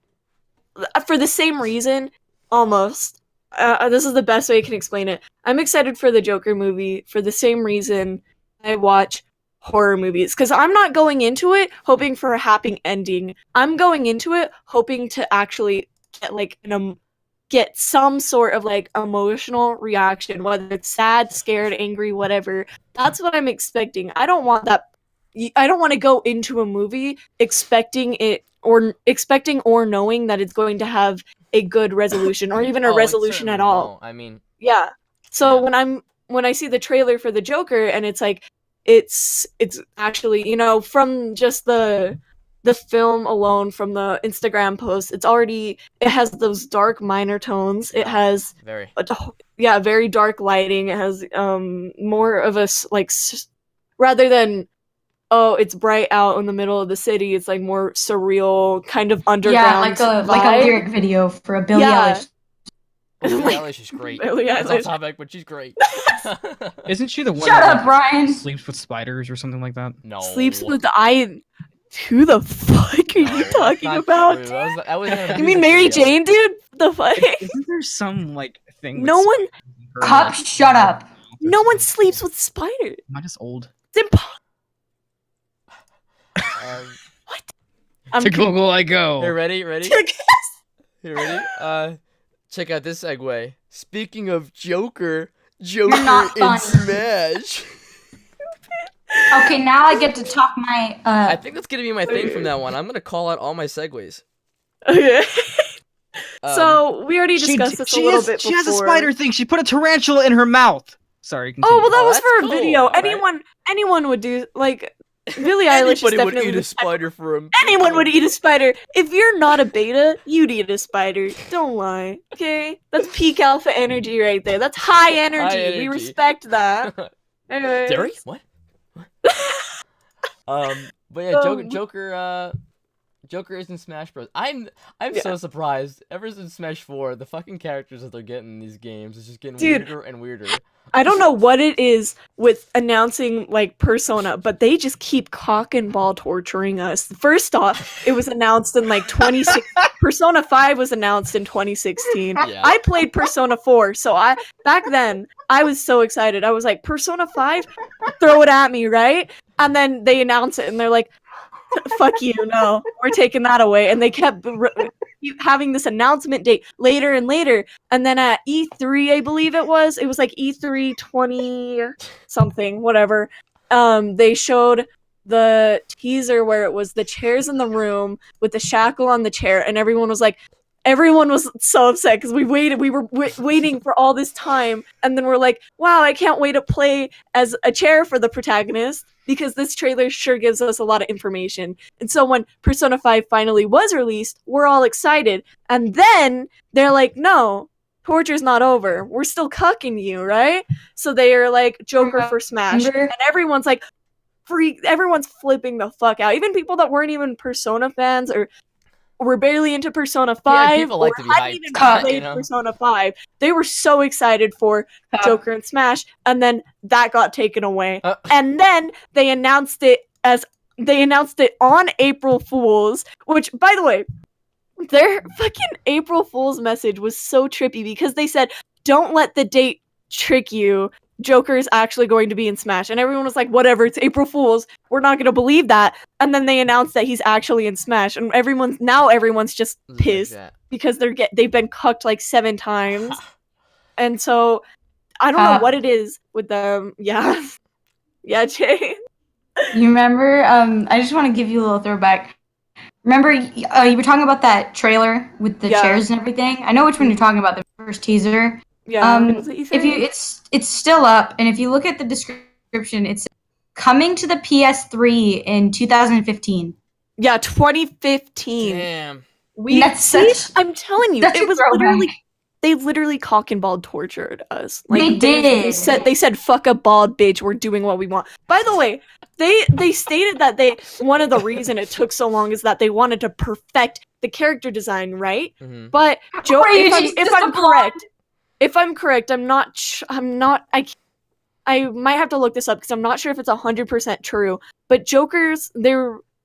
For the same reason, almost. This is the best way I can explain it. I'm excited for the Joker movie for the same reason I watch horror movies. Because I'm not going into it hoping for a happy ending. I'm going into it hoping to actually get some sort of like emotional reaction, whether it's sad, scared, angry, whatever. That's what I'm expecting. I don't want to go into a movie expecting or knowing that it's going to have a good resolution or even a Oh, it resolution at certainly all. won't. I mean, Yeah. So Yeah. when I see the trailer for the Joker and it's like it's actually, from just the film alone, from the Instagram post, it has those dark minor tones. It has very. very dark lighting. It has more of a rather than it's bright out in the middle of the city, it's like more surreal kind of underground. Yeah, like a vibe. lyric video for a Billie Yeah. Eilish. Well, Billie Like, Eilish is great. Billie That's off Eilish. topic, but she's great. Isn't she the one Shut that up, Ryan. sleeps with spiders or something like that? No. Sleeps with who the fuck are No, you that's talking not about? true. That was in a You mean music Mary video. Jane, dude? The fuck? Isn't there some like thing? No one Cup, shut up. No one sleeps with spiders. Am I just old? It's impossible. I'm To Google I go. Hey, ready? You ready? Check out this segue. Speaking of Joker not in funny. Smash. Okay, now I get to talk my. I think that's gonna be my thing from now on. I'm gonna call out all my segues. Okay. So we already discussed this a little bit before. She has a spider thing. She put a tarantula in her mouth. Sorry, continue. Oh well, that was that's for a cool. video. All right. Anyone would do like. Billie Eilish is Anybody would definitely eat a spider for him. Anyone would eat a spider. If you're not a beta, you'd eat a spider. Don't lie, okay? That's peak alpha energy right there. That's high energy. High energy. We respect that. Anyways. Derry? What? But yeah, Joker is in Smash Bros. I'm so surprised. Ever since Smash 4, the fucking characters that they're getting in these games is just getting weirder and weirder. I don't know what it is with announcing like Persona, but they just keep cock and ball torturing us. First off, it was announced in like 2016. Persona 5 was announced in 2016. Yeah. I played Persona 4, so back then I was so excited. I was like, Persona 5, throw it at me, right? And then they announce it, and they're like, fuck you, no, we're taking that away. And they kept having this announcement date later and later. And then at E3, I believe it was like E3 20 something, whatever. They showed the teaser where it was the chairs in the room with the shackle on the chair, and everyone was so upset because we were waiting for all this time, and then we're like, wow, I can't wait to play as a chair for the protagonist, because this trailer sure gives us a lot of information. And so when Persona 5 finally was released, we're all excited, and then they're like, no, torture's not over, we're still cucking you, right? So they are like, Joker for Smash, and everyone's like, everyone's flipping the fuck out. Even people that weren't even Persona fans or were barely into Persona 5, people like to be hadn't hyped, even played Persona 5. They were so excited for Joker and Smash, and then that got taken away. And then they announced it on April Fool's, which, by the way, their fucking April Fool's message was so trippy because they said, don't let the date trick you. Joker is actually going to be in Smash, and everyone was like, whatever, it's April Fool's, we're not going to believe that. And then they announced that he's actually in Smash, and everyone's just pissed because they've been cucked like 7 times. And so I don't know what it is with them. Yeah Jay, you remember, I just want to give you a little throwback. Remember, you were talking about that trailer with the chairs and everything? I know which one you're talking about, the first teaser. Yeah. It's still up, and if you look at the description, it's coming to the PS3 in 2015. Yeah, 2015. Damn. I'm telling you, it was they literally cock and ball tortured us. Like, they did. They said fuck a bald bitch, we're doing what we want. By the way, they stated that one of the reason it took so long is that they wanted to perfect the character design, right? Mm-hmm. But Joe, if I'm correct, I might have to look this up because I'm not sure if it's 100% true, but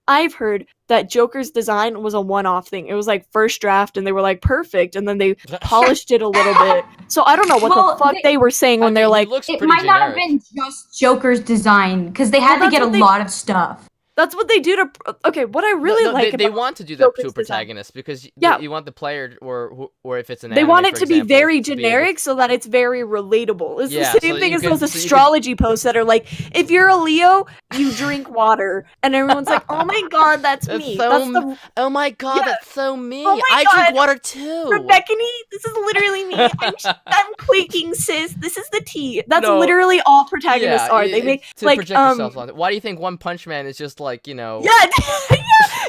I've heard that Joker's design was a one-off thing. It was like first draft, and they were like perfect, and then they polished it a little bit. So I don't know what the fuck they were saying when they're like, it might not have been just Joker's design, because they had to get a lot of stuff. That's what they do to. Okay, what I really like. They want to do that to a protagonist because you want the player, or if it's an. They anime, want it for to example, be very generic so that it's very relatable. It's the same thing as those astrology posts that are like, if you're a Leo, you drink water, and everyone's like, oh my god, that's me. Oh my god, that's so me. Oh my I god. drink water too. Rebecca-ny, this is literally me. I'm quaking, sis. This is the tea. That's literally all protagonists are. They make to like project yourself on it. Why do you think One Punch Man is just like, you know? Yeah,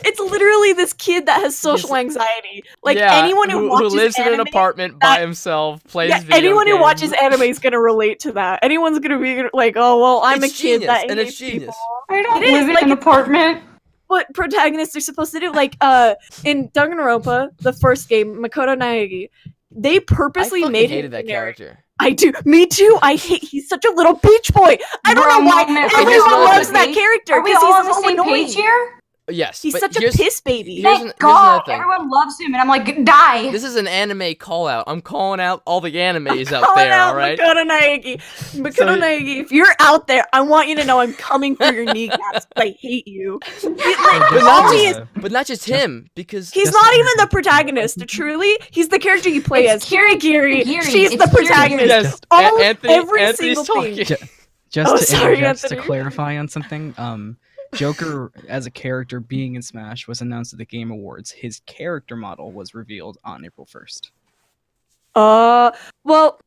it's literally this kid that has social anxiety. Like anyone who lives in an apartment by himself, plays video anyone games. who watches anime is gonna relate to that. Anyone's gonna be like, oh well, I'm a kid that hates people. I don't live in an apartment. What protagonists are supposed to do, like in Danganronpa, the first game, Makoto Naegi, they purposely made hated that character. I do. Me too. He's such a little beach boy. I don't know why everyone loves that character. Are we all on the same page here? Yes. He's such a piss baby. Thank God, everyone loves him, and I'm like, die. This is an anime call out. I'm calling out all the animes out there, alright? Makoto Naegi. Makoto Naegi, if you're out there, I want you to know I'm coming for your kneecaps. I hate you. But not just him, because he's not even the protagonist. Truly, he's the character you play as. Kirigiri. She's the protagonist. Every single thing. Just to clarify on something, Joker as a character being in Smash was announced at the Game Awards. His character model was revealed on April 1st. Well,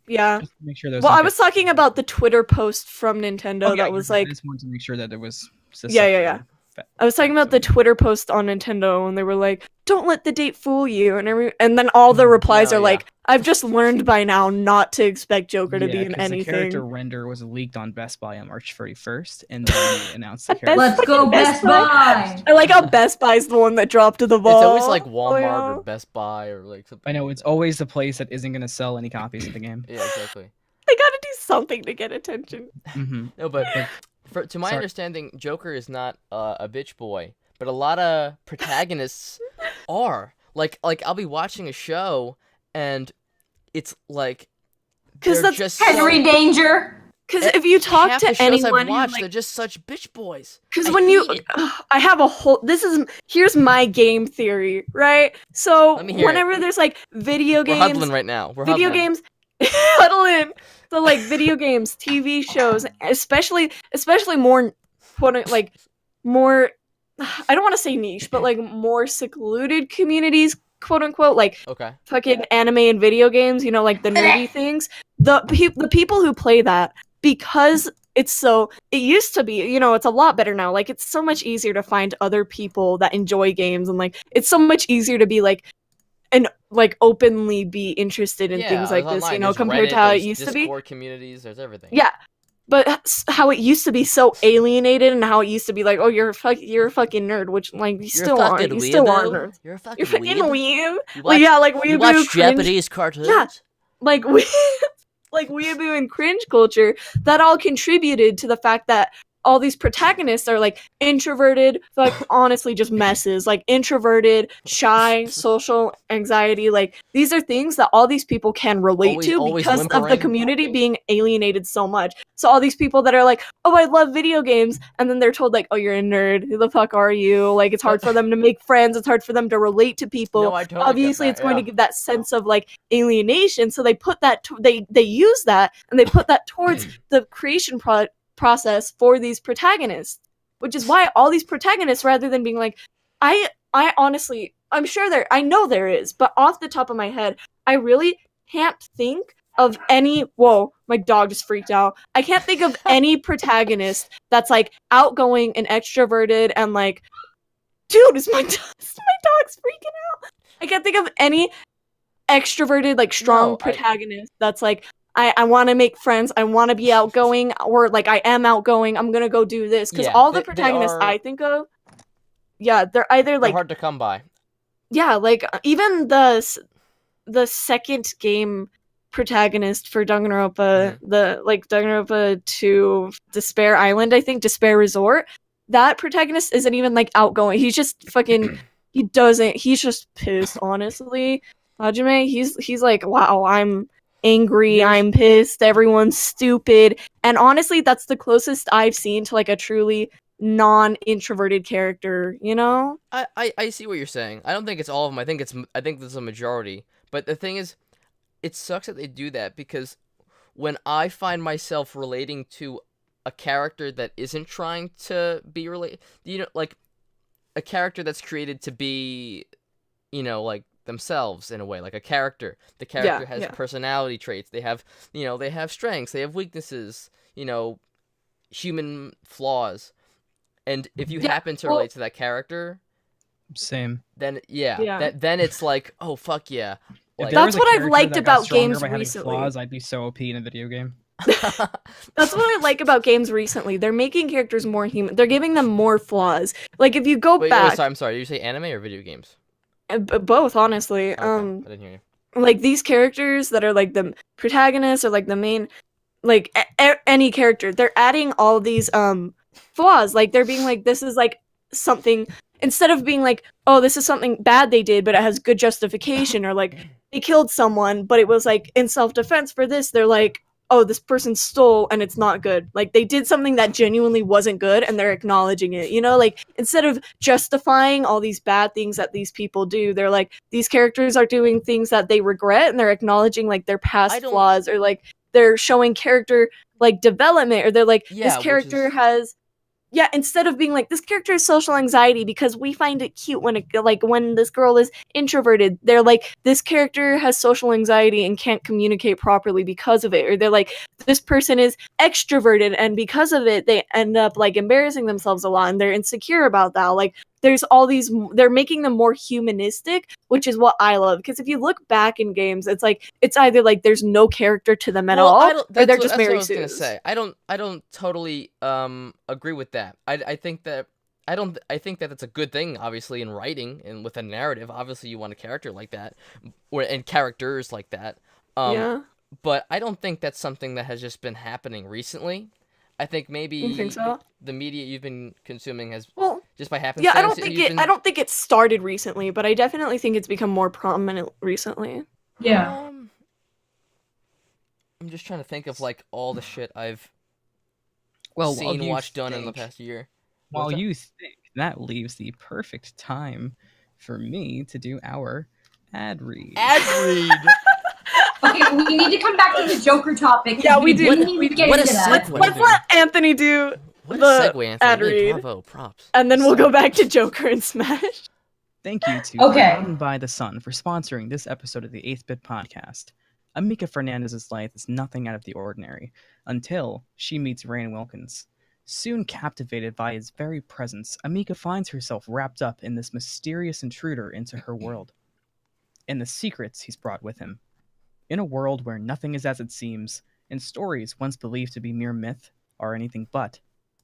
yeah. Just to make sure there's Well, I was talking about the Twitter post from Nintendo that was I like, just wanted to make sure that it was. yeah. I was talking about the Twitter post on Nintendo, and they were like, "Don't let the date fool you," and then all the replies are like, "I've just learned by now not to expect Joker to be in anything." The character render was leaked on Best Buy on March 31st, and then they announced the character. Let's go Best Buy! I like how Best Buy's the one that dropped to the ball. It's always like Walmart or Best Buy or like something. I know, it's always the place that isn't going to sell any copies of the game. Yeah, exactly. They gotta do something to get attention. Mm-hmm. No, but to my understanding, Joker is not a bitch boy, but a lot of protagonists are. Like I'll be watching a show, and it's like because that's just Henry Danger. Because if you talk half to the shows anyone, I've watched, they're just such bitch boys. Because I have a whole. Here's my game theory, right? So whenever there's like video games, we're huddling right now. Video games, huddle in. So like video games, TV shows, especially more, more. I don't want to say niche, but like more secluded communities, quote unquote, like fucking anime and video games. You know, like the nerdy things. The people who play that, because it used to be, you know, it's a lot better now. Like, it's so much easier to find other people that enjoy games, and like, it's so much easier to be like, and like openly be interested in things like this, you know, compared to how it used to be. Discord communities, there's everything. Yeah, but how it used to be so alienated, and how it used to be like, oh, you're a fucking nerd, which like you still aren't. You still are nerds. You're a fucking weeb. You watch Japanese cartoons. Yeah, like weeaboo and cringe culture, that all contributed to the fact that all these protagonists are like introverted, like honestly just messes, like introverted, shy, social anxiety. Like, these are things that all these people can relate to because of the community being alienated so much. So all these people that are like, oh, I love video games, and then they're told like, oh, you're a nerd. Who the fuck are you? Like, it's hard for them to make friends. It's hard for them to relate to people. No, I totally Obviously, it's going to give that sense of like alienation. So they put that they use that, and they put that towards the creation process for these protagonists, which is why all these protagonists, rather than being like, I honestly, I'm sure I know there is, but off the top of my head, I really can't think of any. Whoa, my dog just freaked out. I can't think of any protagonist that's like outgoing and extroverted and like, dude, is my dog's freaking out. I can't think of any extroverted, like, strong protagonist that's like, I want to make friends, I want to be outgoing, or like, I am outgoing, I'm gonna go do this. Because all the protagonists I think of, they're either like, they're hard to come by. Yeah, like even the second game protagonist for Danganronpa, the like Danganronpa 2 Despair Island, I think, Despair Resort, that protagonist isn't even like outgoing. He's just fucking he's just pissed, honestly. Hajime, he's like, wow, I'm angry, I'm pissed, everyone's stupid. And honestly, that's the closest I've seen to like a truly non-introverted character, you know? I see what you're saying. I don't think it's all of them. I think there's a majority. But the thing is, it sucks that they do that, because when I find myself relating to a character that isn't trying to be related, you know, like a character that's created to be, you know, like themselves in a way, like a character. The character has personality traits. They have, you know, they have strengths, they have weaknesses, you know, human flaws. And if you happen to relate to that character, same. Then then it's like, oh fuck yeah. Like, that's what I've liked about games recently. Flaws, I'd be so OP in a video game. That's what I like about games recently. They're making characters more human. They're giving them more flaws. Like, if you go back, I'm sorry. Did you say anime or video games? Both, honestly. Okay, I didn't hear you. Like, these characters that are like the protagonists or like the main, like any character, they're adding all these flaws. Like, they're being like, this is like something, instead of being like, oh, this is something bad they did, but it has good justification, or like they killed someone, but it was like in self-defense for this. They're like, oh, this person stole and it's not good. Like, they did something that genuinely wasn't good and they're acknowledging it, you know? Like, instead of justifying all these bad things that these people do, they're like, these characters are doing things that they regret, and they're acknowledging like their past flaws, or like they're showing character like development, or they're like, this character has yeah, instead of being like, this character has social anxiety because we find it cute when when this girl is introverted, they're like, this character has social anxiety and can't communicate properly because of it. Or they're like, this person is extroverted and because of it, they end up like embarrassing themselves a lot and they're insecure about that. Like, there's all these, they're making them more humanistic, which is what I love. Because if you look back in games, it's like, it's either like there's no character to them at all, or they're just Mary Sue's. That's what I was gonna say. I don't totally agree with that. I think that I think that that's a good thing, obviously, in writing and with a narrative. Obviously, you want a character like that, and characters like that. Yeah. But I don't think that's something that has just been happening recently. I think maybe You think so? the media you've been consuming has just by Yeah, happenstance. I don't think it started recently, but I definitely think it's become more prominent recently. Yeah. I'm just trying to think of like all the shit I've seen, watched, done in the past year. While you think, that leaves the perfect time for me to do our ad read. Ad read. Okay, we need to come back to the Joker topic. Yeah, we do. need to get What a into that. segue. Let's let Anthony do What a the segue, Anthony. ad Hey, read, bravo, props. and then we'll go back to Joker and Smash. Thank you to Okay. Forgotten by the Sun for sponsoring this episode of the 8th Bit Podcast. Amika Fernandez's life is nothing out of the ordinary until she meets Rain Wilkins. Soon captivated by his very presence, Amika finds herself wrapped up in this mysterious intruder into her world, and the secrets he's brought with him. In a world where nothing is as it seems, and stories once believed to be mere myth are anything but,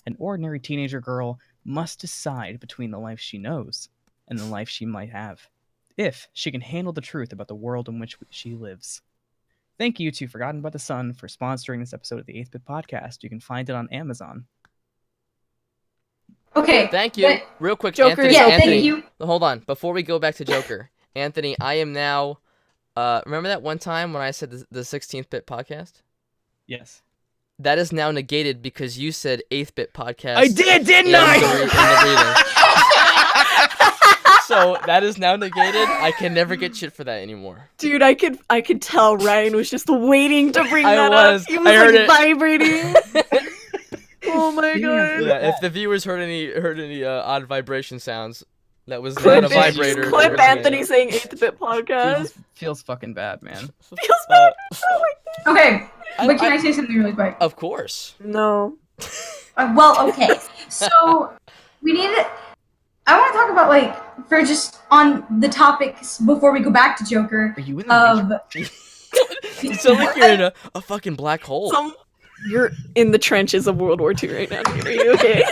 an ordinary teenager girl must decide between the life she knows and the life she might have, if she can handle the truth about the world in which she lives. Thank you to Forgotten by the Sun for sponsoring this episode of the 8th Bit Podcast. You can find it on Amazon. Okay. Thank you. but- Real quick, Joker, Anthony. yeah, Anthony, thank you. Hold on. Before we go back to Joker, Anthony, I am now. Remember that one time when I said the 16th Bit Podcast? Yes. That is now negated because you said 8th Bit Podcast. I did, didn't in I? the reading. So that is now negated. I can never get shit for that anymore. Dude, I could tell Ryan was just waiting to bring I that was. up. He was I heard like it. vibrating. Oh my god. Yeah, if the viewers heard any odd vibration sounds, that was Clip, not a vibrator. clip Anthony saying 8th Bit Podcast. Feels fucking bad, man. Feels bad. Okay, I- but can I say something really quick? Of course. No. Well, okay. So we need to. I want to talk about for just on the topics before we go back to Joker. Are you in the Of You sound like you're in a fucking black hole. You're in the trenches of World War II right now. Dude. Are you okay?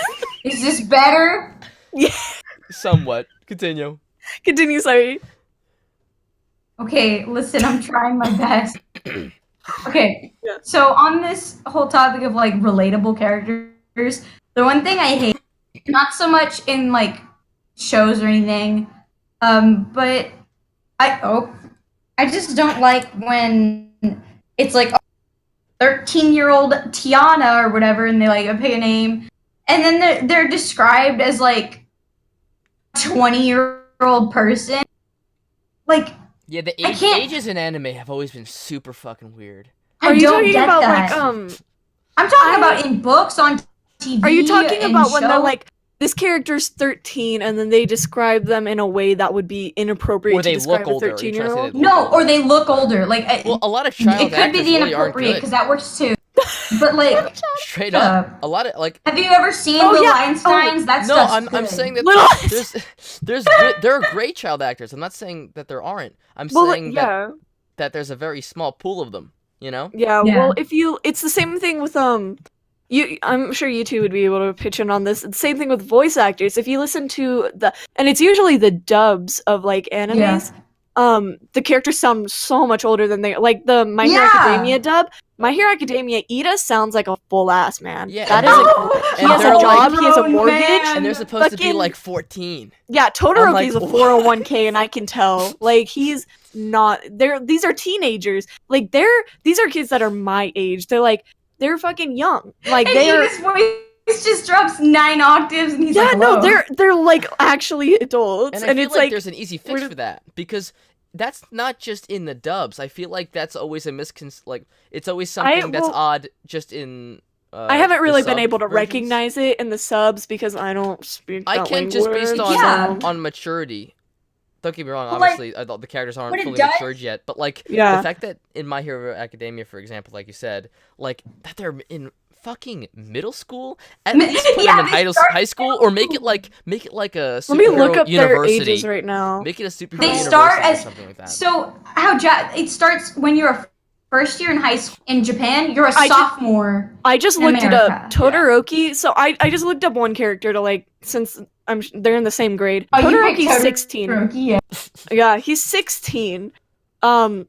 is this better? Yeah. Somewhat. Continue. Continue, sorry. Okay, listen, I'm trying my best. Okay, Yeah. so on this whole topic of relatable characters, the one thing I hate, not so much in shows or anything, but I just don't like when it's 13-year-old Tiana or whatever, and they pick a name, and then they're described as 20-year-old person. Yeah, the I can't- ages in anime have always been super fucking weird. Are I you don't talking get about that. I'm talking about in books, on TV. Are you talking in about when they're shows. this character's 13 and then they describe them in a way that would be inappropriate Or to they describe look older. a Are you trying to say 13-year-old? they look No, older? or they look older. Well, a lot of child it could be actors the really aren't inappropriate good. because that works too. But Straight up, a lot of have you ever seen Oh, the yeah. Einsteins? That No, stuff's I'm good. saying that Little- there are great child actors. I'm not saying that there aren't. I'm Well, saying that there's a very small pool of them. You know? Yeah, Yeah. well, it's the same thing with I'm sure you two would be able to pitch in on this. It's the same thing with voice actors. If you listen to and it's usually the dubs of animes, the characters sound so much older than they the My Hero Yeah. Academia dub. My Hero Academia, Ida sounds like a full ass man. Yeah, that and is they're- he has they're a like job, he has a grown mortgage. man. And they're supposed to be fucking- 14. Yeah, I'm Todoroki's like, a 401k, and I can tell. He's not. These are teenagers. These are kids that are my age. They're fucking young. And his voice just drops 9 octaves, and he's Yeah, no, hello. they're actually adults, And I and feel it's like there's an easy fix where- for that because that's not just in the dubs. I feel like that's always a it's always something that's well- odd just in I haven't really been sub able to versions. recognize it in the subs because I don't speak I that can just language. based on Yeah. on maturity. Don't get me wrong. But, like, Obviously, I thought the characters aren't what it fully does- matured yet. But like Yeah. the fact that in My Hero Academia, for example, like you said, like that they're in fucking middle school, at least put Yeah, them in they start high school, or make it like a superhero Let me look up their university. ages right now. Make it a superhero They university start or as something like that. so how it starts when you're a first year in high school in Japan. You're a I ju- sophomore. I just in looked it America. up. Todoroki. So I just looked up one character to like since they're in the same grade. Oh, you picked Todoroki's 16. Todoroki, yeah. Yeah, he's 16. Sounds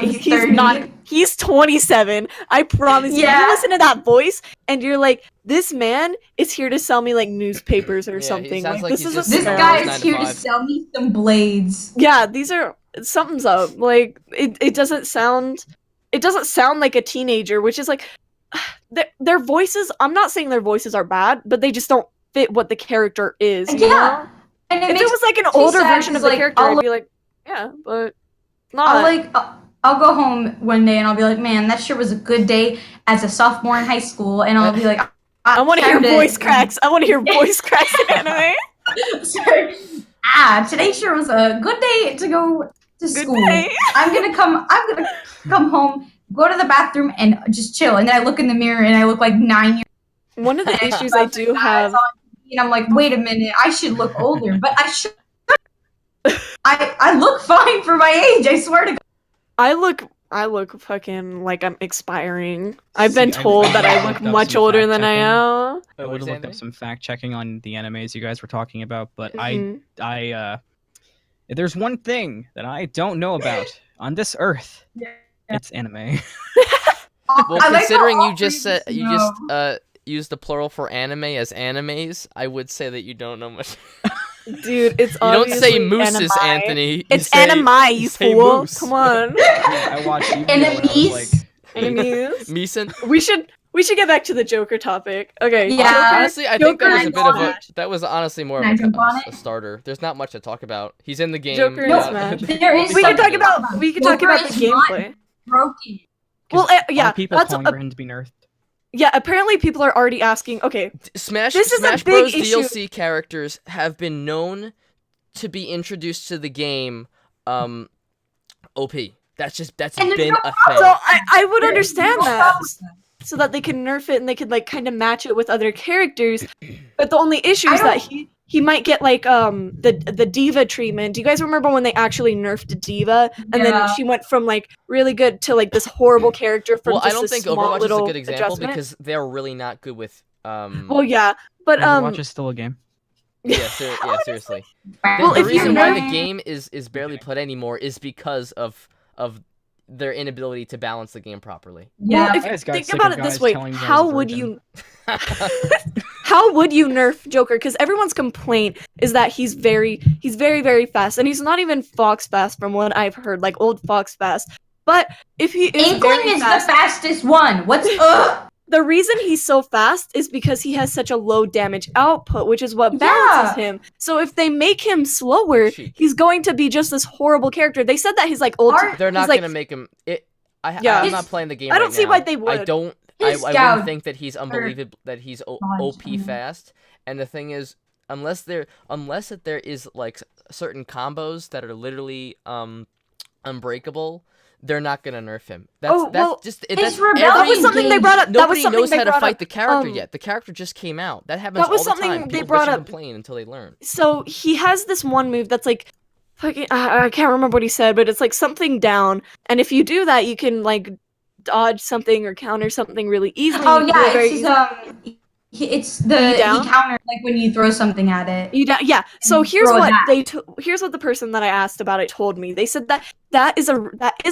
He's 30. not. He's 27. I promise you. Yeah. You listen to that voice, and you're like, this man is here to sell me like newspapers or Yeah, he something. sounds like This he's is just a This Sparrows guy 9 is to here to 5. sell me some blades. Yeah, these are something's up. Like it doesn't sound like a teenager, which is like their voices. I'm not saying their voices are bad, but they just don't fit what the character is. You know? Yeah. And If it was like an me older sad version of 'cause, the like, character, I'll I'd be like, yeah, but I'll go home one day and I'll be like, man, that sure was a good day as a sophomore in high school, and I'll be like, I want to hear time voice cracks. I want to hear voice cracks in anime. Sorry. Today sure was a good day to go to school. day. I'm gonna come home, go to the bathroom, and just chill. And then I look in the mirror and I look like 9 years One of the issues I do have. old. And I'm like, wait a minute, I should look older, but I should. I look fine for my age. I swear to God. I look fucking like I'm expiring. I've been See, I- told I that I looked look up much some older fact than I checking. am. I would have looked up some fact checking on the animes you guys were talking about, but Mhm. if there's one thing that I don't know about on this earth, it's anime. Well, I like how considering all you just three of said us you know. just used the plural for anime as animes, I would say that you don't know much. Dude, it's You don't say obviously mooses, anime. Anthony. You It's say- anime, you say fool. moose. Come on. I watched Yu-Gi-Oh! When I was Enemies? like, Enemies. Meeson. We should get back to the Joker topic. Okay. Yeah. Joker- Honestly, I think that was a bit of a. Smash. That was honestly more Can I of jump on a it? starter. There's not much to talk about. He's in the game. Joker in yeah. Smash. There is We can something talk about the Joker is not gameplay. broken. Well, yeah, are people that's calling for him to be nerfed? yeah. Apparently, people are already asking. Okay, Smash. This is a Smash big Bros. issue. DLC characters have been known to be introduced to the game. OP. That's And there's been no a problem. thing. so I would understand No that. problem. So that they can nerf it and they could like kind of match it with other characters. But the only issue is that he might get like the diva treatment. Do you guys remember when they actually nerfed Diva and then Yeah. she went from like really good to like this horrible character from Well, just I don't this think small Overwatch is a little good example adjustment? because they're really not good with. Well, yeah, but Overwatch is still a game. Yeah, seriously. Well, the if you reason why know- the game is barely played anymore is because of their inability to balance the game properly. Yeah. well, if I just got think sick about of it this guys way, telling me I was how a would virgin. you how would you nerf Joker? Because everyone's complaint is that he's very very fast, and he's not even Fox fast from what I've heard, like old Fox fast. But if he is Inkling very is fast, the fastest one. What's up? the reason he's so fast is because he has such a low damage output, which is what balances him. So if they make him slower, Sheik. he's going to be just this horrible character. They said that he's like old. Our- They're not he's like- gonna make him. Yeah. I'm not playing the game. I don't right see now. why they would. I don't. His I scout- wouldn't think that he's unbelievable. That he's OP fast. And the thing is, unless there is like certain combos that are literally unbreakable, they're not gonna nerf him. That's his every- rebellion That was something they brought up. That was Nobody something knows they how to brought fight up. the character yet. The character just came out. That happens That was all the something time. they People brought bitch and up. complain until they learn. So he has this one move that's like fucking I can't remember what he said, but it's like something down, and if you do that, you can like dodge something or counter something really easily. Oh You can do yeah, it very it's easily. it's the You down? he counter like when you throw something at it. Yeah. So And here's throw what that. here's what the person that I asked about it told me. They said that is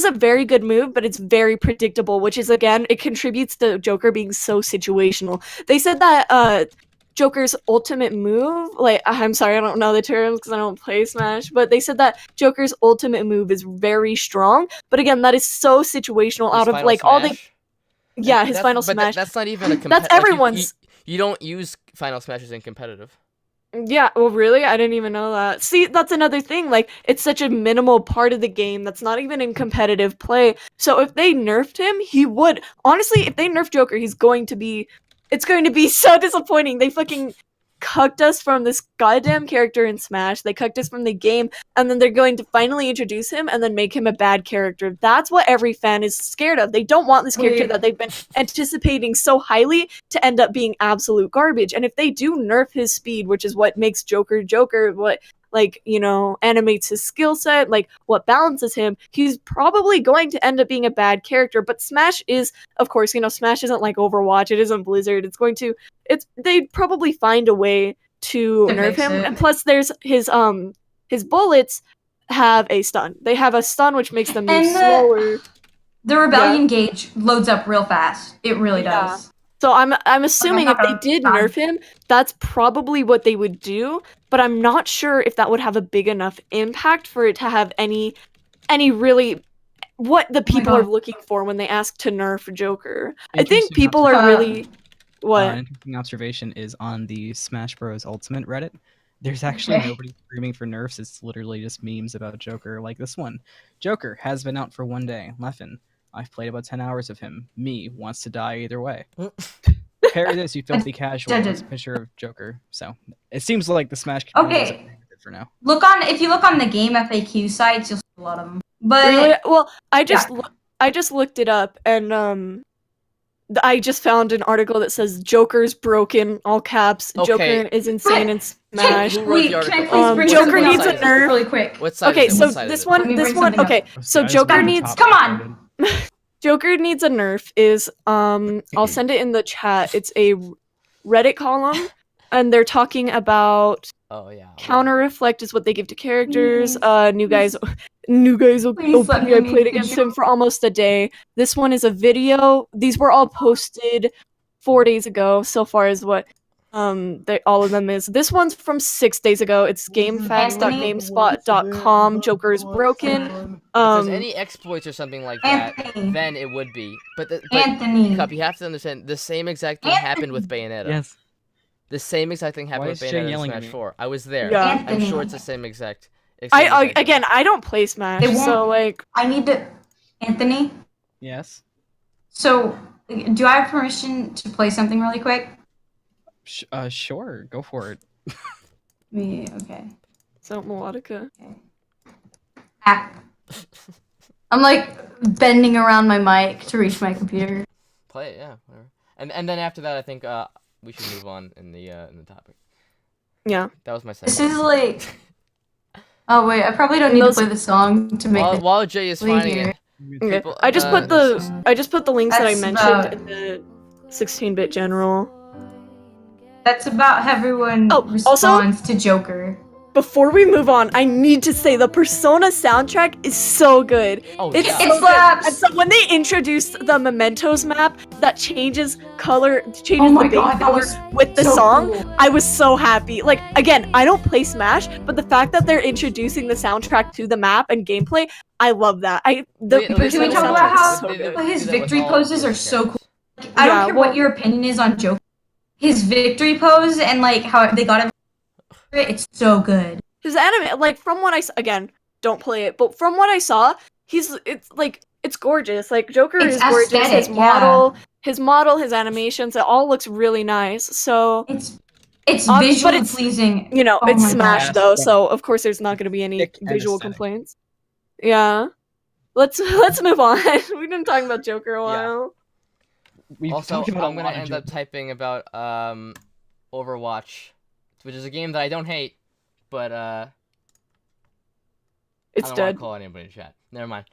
a very good move, but it's very predictable, which is again it contributes to Joker being so situational. They said that Joker's ultimate move, like I'm sorry I don't know the terms because I don't play Smash, but they said that Joker's ultimate move is very strong, but again that is so situational His out of final like all the smash? yeah his That's- final but smash. that's not even a That's everyone's. You don't use final smashes in competitive. Yeah, well, really? I didn't even know that. See, that's another thing. Like, it's such a minimal part of the game that's not even in competitive play. So if they nerfed him, he would. Honestly, if they nerf Joker, he's going to be. It's going to be so disappointing. They fucking cucked us from this goddamn character in Smash. They cucked us from the game, and then they're going to finally introduce him and then make him a bad character. That's what every fan is scared of. They don't want this character that they've been anticipating so highly to end up being absolute garbage. And if they do nerf his speed, which is what makes Joker Joker, what animates his skill set, like what balances him, he's probably going to end up being a bad character. But Smash is, of course, Smash isn't like Overwatch, it isn't Blizzard. They'd probably find a way to nerf him. And plus there's his bullets have a stun. They have a stun which makes them move slower. The rebellion gauge loads up real fast. It really does. So I'm assuming if they did nerf him, that's probably what they would do, but I'm not sure if that would have a big enough impact for it to have any really what the people are looking for when they ask to nerf Joker. I think people are really what? An interesting observation is on the Smash Bros. Ultimate Reddit. There's actually nobody screaming for nerfs. It's literally just memes about Joker, like this one. Joker has been out for 1 day. Leffen. I've played about 10 hours of him. Me wants to die either way. Parry this, you filthy casual. It's a picture of Joker. So it seems like the Smash community is for now. If you look on the game FAQ sites, you'll see a lot of them. But really? Well, I just looked it up, and I just found an article that says Joker's broken, all caps. Okay. Joker is insane in Smash. Who wrote the article? Joker needs a nerf. Really quick. What side Okay, is it? so What side is this it? one. Okay, so Joker needs. Come on. Joker needs a nerf. I'll send it in the chat. It's a Reddit column, and they're talking about. Oh yeah. Counter reflect is what they give to characters. New guys will OP. I played against him for almost a day. This one is a video. These were all posted 4 days ago. So far as what all of them is. This one's from 6 days ago. It's gamefacts.gamespot.com. Joker is broken. If there's any exploits or something like that, then it would be. But Anthony, Cup, you have to understand the same exact thing happened with Bayonetta. Yes. The same exact thing happened with Bayonetta in Smash 4. I was there. Yeah. I'm sure it's the same exact. I don't play Smash, so like. I need to. Anthony. Yes. So, do I have permission to play something really quick? Sure. Go for it. Okay. So Melodica. Okay. I'm like bending around my mic to reach my computer. Play it, yeah. Whatever. And then after that, I think we should move on in the topic. Yeah. That was my second. This is like. Oh wait, I probably don't need to play the song to make. While Jay is finding it. Okay. People, I just put the links that I That's mentioned in the 16-bit general. That's about how everyone responds to Joker. Before we move on, I need to say the Persona soundtrack is so good. Oh, it's yeah. so It slaps. good. And so when they introduced the Mementos map that changes color, changes my the base God, that color was with the so song, cool. I was so happy. Like, again, I don't play Smash, but the fact that they're introducing the soundtrack to the map and gameplay, I love that. Can Can we Persona talk soundtrack about is how so good. his victory poses are so cool? Like, I don't care well- what your opinion is on Joker. His victory pose and like how they got him, it's so good. His anime, like from what again, don't play it, but from what I saw, it's gorgeous. Like Joker It's is gorgeous. aesthetic, His model, his animations, it all looks really nice. So It's but visually it's- pleasing. it's Oh my Smash God. though, so of course there's not going to be any Thick and visual aesthetic. complaints. Yeah, let's move on. We've been talking about Joker a while. Also, talked about I'm a gonna lot of end up Joker. typing about Overwatch, which is a game that I don't hate, but It's I don't dead. want to call anybody in chat. Never mind.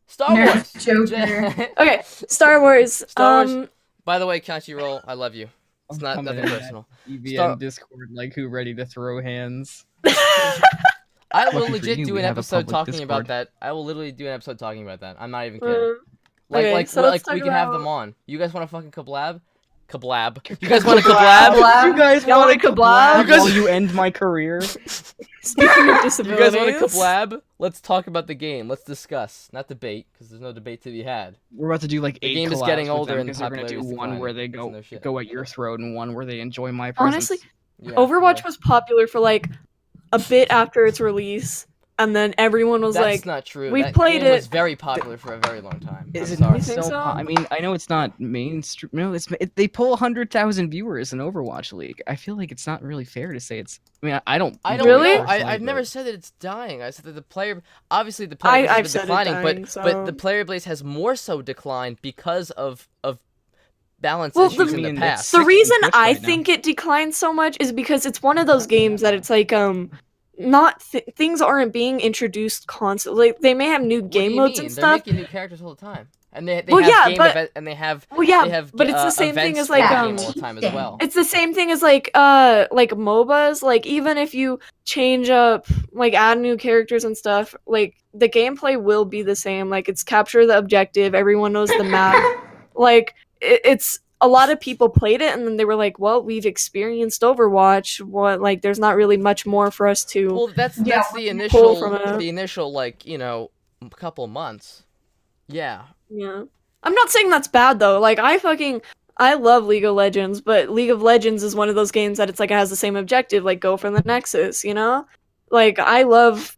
Star Nerf Wars. Joker. Okay, Star Wars. Star Wars. By the way, Crunchyroll, I love you. It's I'm not coming nothing in personal. EVN Star- Discord, like who ready to throw hands? I will Lucky for legit you, do we an have a episode public talking about Discord. that. I will literally do an episode talking about that. I'm not even kidding. Okay, so let's we talk can have about- them on. You guys want to fucking collab? You guys want to collab? You guys Y'all want to wanna collab? You guys- while you end my career? Speaking of You guys disabilities, want to collab? Let's talk about the game. Let's discuss, not debate, because there's no debate to be had. We're about to do like 8 game is collabs getting with older them and because they're gonna do popularity is one declining. where they It's no shit. go at your throat and one where they enjoy my presence. honestly, Yeah, Overwatch yeah. was popular for like a bit after its release, and then everyone was That's like, not true. "We That played game was it." very popular for a very long time. Is I'm it sorry. You think so? so? I mean, I know it's not mainstream. No, they pull 100,000 viewers in Overwatch League. I feel like it's not really fair to say it's. I mean, I don't. I know don't Really? know. personally, I've never but- said that it's dying. I said that the player, obviously the player base I've has been said it declining, dying, but the so- player base has more so declined because of balance Well, issues the- in the I mean, past. The Sixteenth reason Bit I right now. think it declined so much is because it's one of those games that it's like not things aren't being introduced constantly. Like, they may have new What do game you modes mean? and They're stuff. making new characters all the time, and they Well, have yeah, game but- event, and they have Well, yeah, they have but it's the same thing events as for like the game all the time as well. it's the same thing as like MOBAs. Like even if you change up, like add new characters and stuff, like the gameplay will be the same. Like it's capture the objective. Everyone knows the map. Like it's a lot of people played it and then they were like, "Well, we've experienced Overwatch. What like there's not really much more for us to." Well, that's Yeah, the pull from it. initial like couple months. Yeah. Yeah. I'm not saying that's bad though. Like I love League of Legends, but League of Legends is one of those games that it's like it has the same objective, like go for the Nexus, you know? Like I love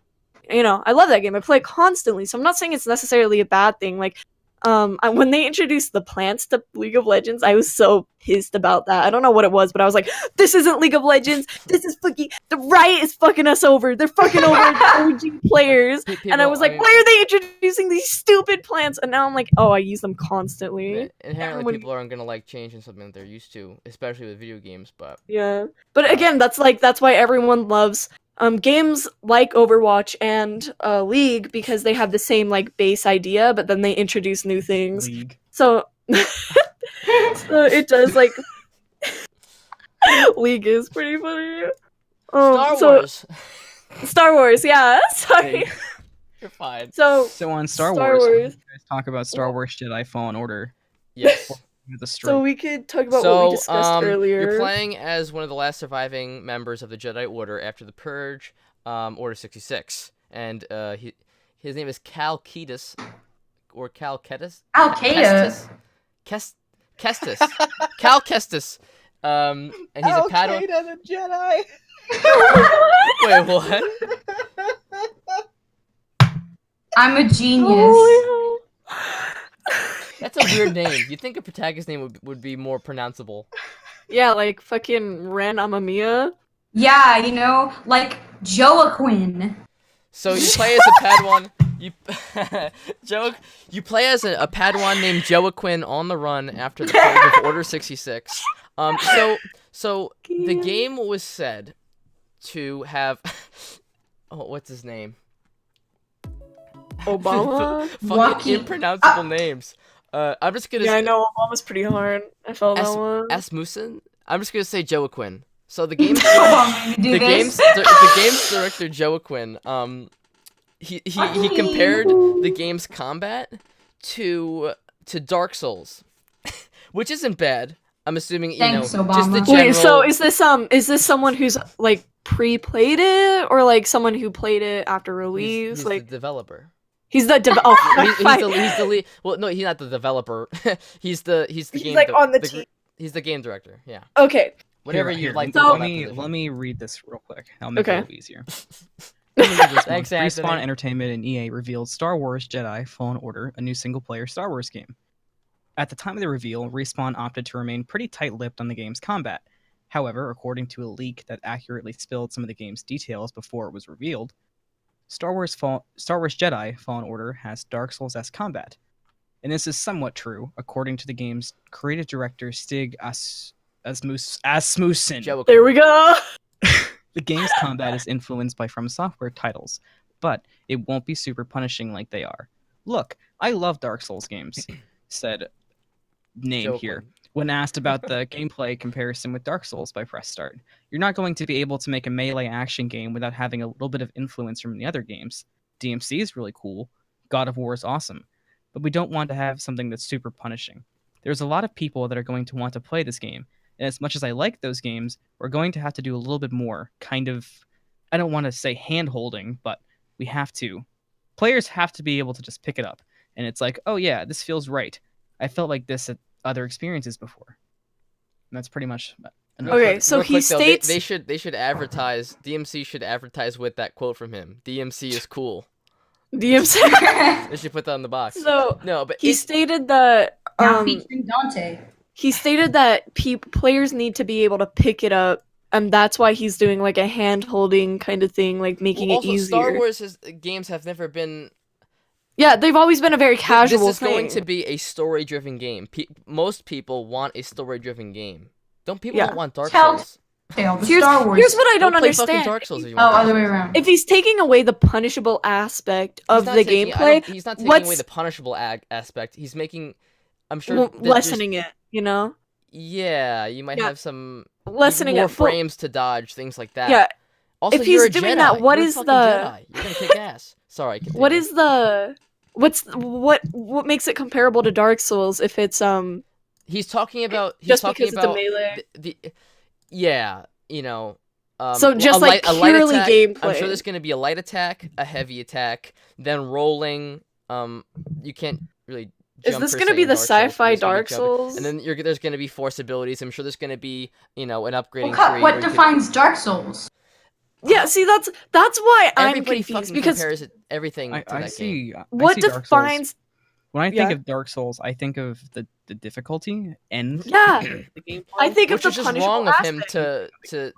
that game. I play it constantly. So I'm not saying it's necessarily a bad thing. Like when they introduced the plants to League of Legends, I was so pissed about that. I don't know what it was, but I was like, this isn't League of Legends. This is the Riot is fucking us over. They're fucking over the OG players. And I was like, why are they introducing these stupid plants? And now I'm like, oh, I use them constantly. Inherently, Everyone- people aren't gonna like changing something that they're used to, especially with video games. But Yeah. But again, that's why everyone loves games like Overwatch and League because they have the same like base idea, but then they introduce new things. League. So so it does like League is pretty funny. Star So Wars, Star Wars, yeah. Sorry. you're fine. So So on Star Star Wars, Wars. you guys talk about Star Wars Jedi Fallen Order. Yes. The so strike. we could talk about what we discussed earlier. You're playing as one of the last surviving members of the Jedi Order after the Purge, Order 66, and his name is Cal Kestis, or Cal Kestis. Al Qaeda. Kestis. Cal Kestis. And he's a Padawan. the Jedi. Wait, what? I'm a genius. Holy hell. That's a weird name. You'd think a protagonist name would be more pronounceable. Yeah, like fucking Ren Amamiya. Yeah, you know, like Joaquin. So you play as a Padawan. You play as a Padawan named Joaquin on the run after the Purge of Order 66. So the game was said to have what's his name? Obama? Fucking Joaquin. impronounceable names. I'm just gonna. Yeah, I know Obama's pretty hard. I felt that one. Asmussen. I'm just gonna say Joaquin. So the game's You want me to do the this? game's director Joaquin. He compared the game's combat to Dark Souls, which isn't bad. I'm assuming Thanks, just the Obama. general. Wait, so is this someone who's like pre-played it or like someone who played it after release? he's Like the developer. he's the oh, he's fine. the lead. Well, no, he's not the developer. he's the game. like on the team. He's the game director. Yeah. Okay. Whatever Here, you'd like. So- to call let that me position. let me read this real quick. I'll make Okay. it a little easier. Thanks, Respawn Anthony. Entertainment and EA revealed Star Wars Jedi Fallen Order, a new single-player Star Wars game. At the time of the reveal, Respawn opted to remain pretty tight-lipped on the game's combat. However, according to a leak that accurately spilled some of the game's details before it was revealed, Star Wars Jedi Fallen Order has Dark Souls-esque combat. And this is somewhat true, according to the game's creative director Stig Asmussen. Joaquin. There we go. The game's combat is influenced by From Software titles, but it won't be super punishing like they are. Look, I love Dark Souls games, said name Joaquin. here. When asked about the gameplay comparison with Dark Souls by Press Start, you're not going to be able to make a melee action game without having a little bit of influence from the other games. DMC is really cool. God of War is awesome. But we don't want to have something that's super punishing. There's a lot of people that are going to want to play this game, and as much as I like those games, we're going to have to do a little bit more, kind of, I don't want to say hand-holding, but we have to. Players have to be able to just pick it up, and it's like, oh yeah, this feels right. I felt like this at other experiences before. And that's pretty much Okay, so he quick, though, states they should advertise. DMC should advertise with that quote from him. DMC is cool. DMC. They should put that on the box. So No, but he stated that Now featuring Dante. he stated that players need to be able to pick it up, and that's why he's doing like a hand-holding kind of thing, like making it easier. Star Wars games have never been. Yeah, they've always been a very casual This is thing. going to be a story-driven game. Most people want a story-driven game. People don't want Dark Souls. Here's what I don't Play fucking understand. Dark Souls if you Oh, want. other way around. If he's taking away the punishable aspect of the gameplay, He's not taking away the punishable aspect. He's making. I'm sure. lessening it. You know. Yeah, you might have some Lessening more it. frames to dodge, things like that. Yeah. Also, If you're he's a doing Jedi. that, what You're a is fucking the- Jedi. You're gonna kick ass. Sorry. Continue. What makes it comparable to Dark Souls if it's He's talking about. He's just talking because about it's a melee? Yeah, you know. So just a like light, a light purely attack, gameplay. I'm sure there's gonna be a light attack, a heavy attack, then rolling. You can't really. Is Jump this per gonna se be in the Dark Souls, but sci-fi there's gonna be Dark jumping. Souls? And then there's gonna be force abilities. I'm sure there's gonna be an upgrading Well, tree. what where you defines Dark Souls? Yeah, see that's why I'm Everybody confused fucking because compares everything to I that game. see. what I see Dark Souls. defines When I think Yeah. of Dark Souls, I think of the difficulty and Yeah. the gameplay. I think Which of is the just punishable wrong of him aspect.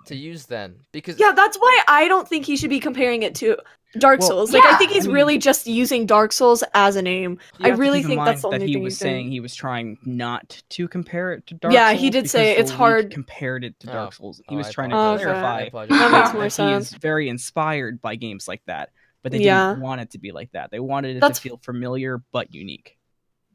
to use then because Yeah, that's why I don't think he should be comparing it to Dark Well, Souls. Like I yeah, think he's I mean- really just using Dark Souls as a name. You I have to really keep in think that's mind the only that he thing was he's doing. saying he was trying not to compare it to Dark Yeah, Souls. he did say because it's the leak hard- compared it to Dark Oh. Souls. He Oh, was I trying apologize. to clarify I apologize. That makes more that sense. he is very inspired by games like that, but they Yeah. didn't want it to be like that. They wanted it That's- to feel familiar but unique.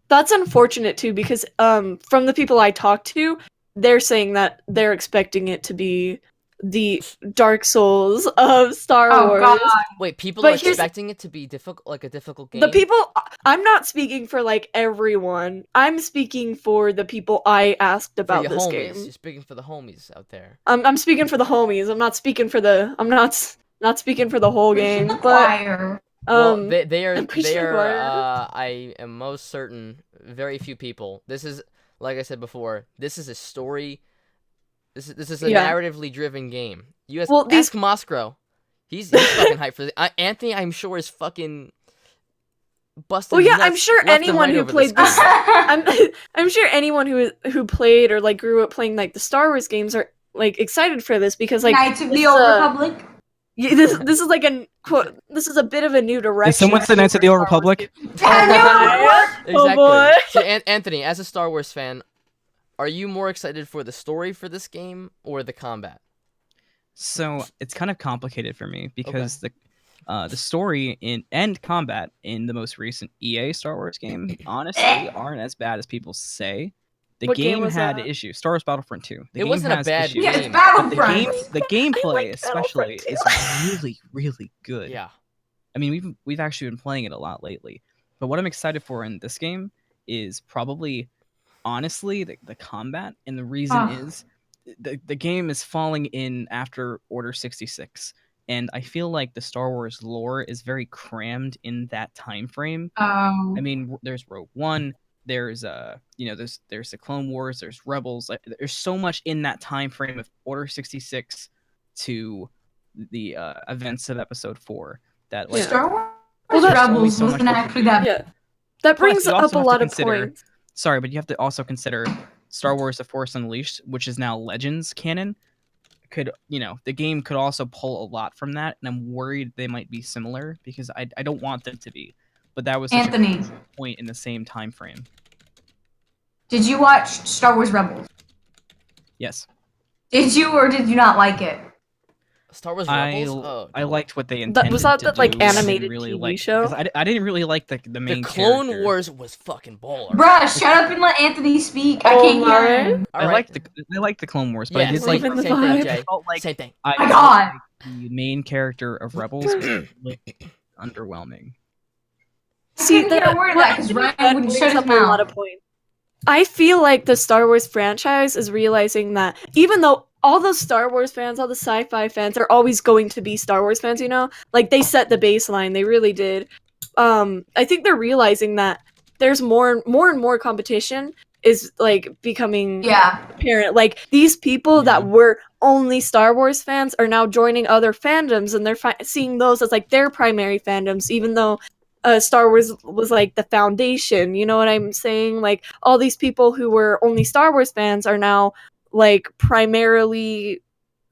That's unfortunate too because from the people I talked to, they're saying that they're expecting it to be the Dark Souls of Star Oh, Wars. God. wait, people But are here's- expecting it to be difficult, like a difficult game. The people I'm not speaking for like everyone. I'm speaking for the people I asked for about your this homies. game. You're speaking for the homies out there. I'm speaking for the homies. I'm not speaking for the not speaking for the whole game. But Choir. Well, they are I'm pretty they sure are. we're- I am most certain. Very few people. This is like I said before. This is a story. This is a Yeah. narratively driven game. You Well, these- ask Moscow. He's fucking hyped for this. Anthony, I'm sure is fucking busted. well, yeah, nuts I'm sure left and anyone right who over played this. this I'm sure anyone who played or like grew up playing like the Star Wars games are like excited for this because like Knights of this the is Old a- Republic. Yeah, this is like a quote. This is a bit of a new direction. Is someone say Knights of the Old for Star Wars Republic? games. I knew it. Oh, Exactly. boy. So, Anthony, as a Star Wars fan, are you more excited for the story for this game or the combat? So it's kind of complicated for me because the story and combat in the most recent EA Star Wars game honestly aren't as bad as people say. The What game game was had that? issues. Star Wars Battlefront 2. The It game wasn't a has bad issues, Yeah, game. it's but the Battlefront. the gameplay like especially Battlefront is really really good. Yeah. I mean, we've actually been playing it a lot lately. But what I'm excited for in this game is probably, honestly, the combat. And the reason is the game is falling in after Order 66. And I feel like the Star Wars lore is very crammed in that time frame. I mean, there's Rogue One. There's there's the Clone Wars. There's Rebels. Like, there's so much in that time frame of Order 66 to the events of Episode 4 that like Yeah. Star Wars Well, that's- Rebels so much wasn't more actually that. Yeah, that Plus, brings you up also a have to lot of consider- points. Sorry, but you have to also consider Star Wars: The Force Unleashed, which is now Legends canon. The game could also pull a lot from that, and I'm worried they might be similar because I don't want them to be. But that was such Anthony, a point in the same time frame. did you watch Star Wars Rebels? Yes, Did you or did you not like it? Star Wars I Rebels. Oh, I liked what they intended. Was that to that, like, do. I didn't animated really TV like, show? 'cause I didn't really like the the main Clone character. Wars was fucking baller. Bruh, shut up and let Anthony speak. I Oh can't my. hear him. All I right. liked the Clone Wars, but Yeah, I did same, like Leaving the same vibe. thing, Jay. felt like Same thing. I My felt God. like the main character of Rebels was really underwhelming. See, I couldn't hear a word of that because what Ryan wouldn't brings shut his up a lot mouth. of points. I feel like the Star Wars franchise is realizing that even though all those Star Wars fans, all the sci-fi fans are always going to be Star Wars fans, like they set the baseline, they really did. I think they're realizing that there's more and more competition, is like becoming Yeah. apparent. Like these people Yeah. that were only Star Wars fans are now joining other fandoms, and they're seeing those as like their primary fandoms, even though Star Wars was like the foundation. You know what I'm saying? Like all these people who were only Star Wars fans are now like primarily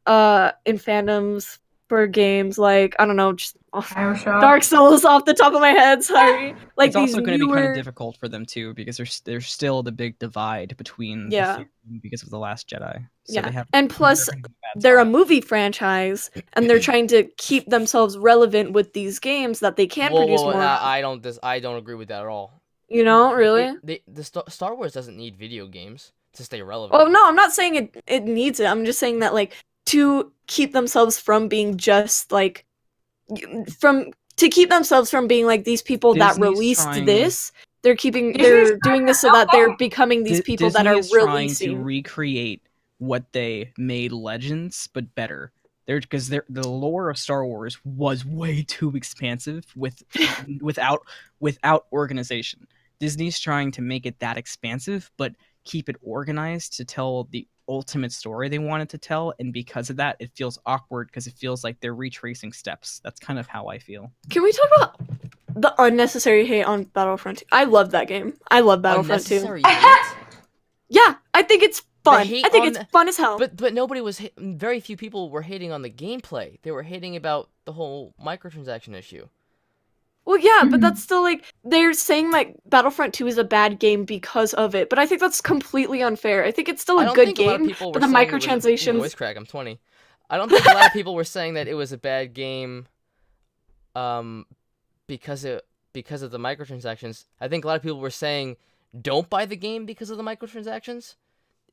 in fandoms for games like, I don't know, just Bioshock. Dark Souls off the top of my head, sorry. Like It's these also going to be kind newer of difficult for them too, because there's still the big divide between Yeah. the fandom because of The Last Jedi. So Yeah. they have And plus they're in a bad they're a spot. movie franchise and they're trying to keep themselves relevant with these games that they can produce more. I don't agree with that at all. You know, really? Star Wars doesn't need video games to stay relevant. Well, no, I'm not saying it needs it. I'm just saying that like to keep themselves from being just like to keep themselves from being like these people that Disney's released trying- this. They're doing this so to- that they're becoming these people Disney that are is trying to releasing. recreate what they made Legends, but better. Because the lore of Star Wars was way too expansive without organization. Disney's trying to make it that expansive, but keep it organized to tell the ultimate story they wanted to tell, and because of that, it feels awkward because it feels like they're retracing steps. That's kind of how I feel. Can we talk about the unnecessary hate on Battlefront 2? I love that game. I love Battlefront 2. Unnecessary hate? Yeah, I think it's fun. hate I think on it's fun as hell. But nobody was. Very few people were hating on the gameplay. They were hating about the whole microtransaction issue. Well, yeah, but that's still like they're saying like Battlefront 2 is a bad game because of it. But I think that's completely unfair. I think it's still I a don't good think a lot of game, people but were the saying it was microtransactions. voice crack. I'm 20. I don't think a lot of people were saying that it was a bad game, because of the microtransactions. I think a lot of people were saying don't buy the game because of the microtransactions.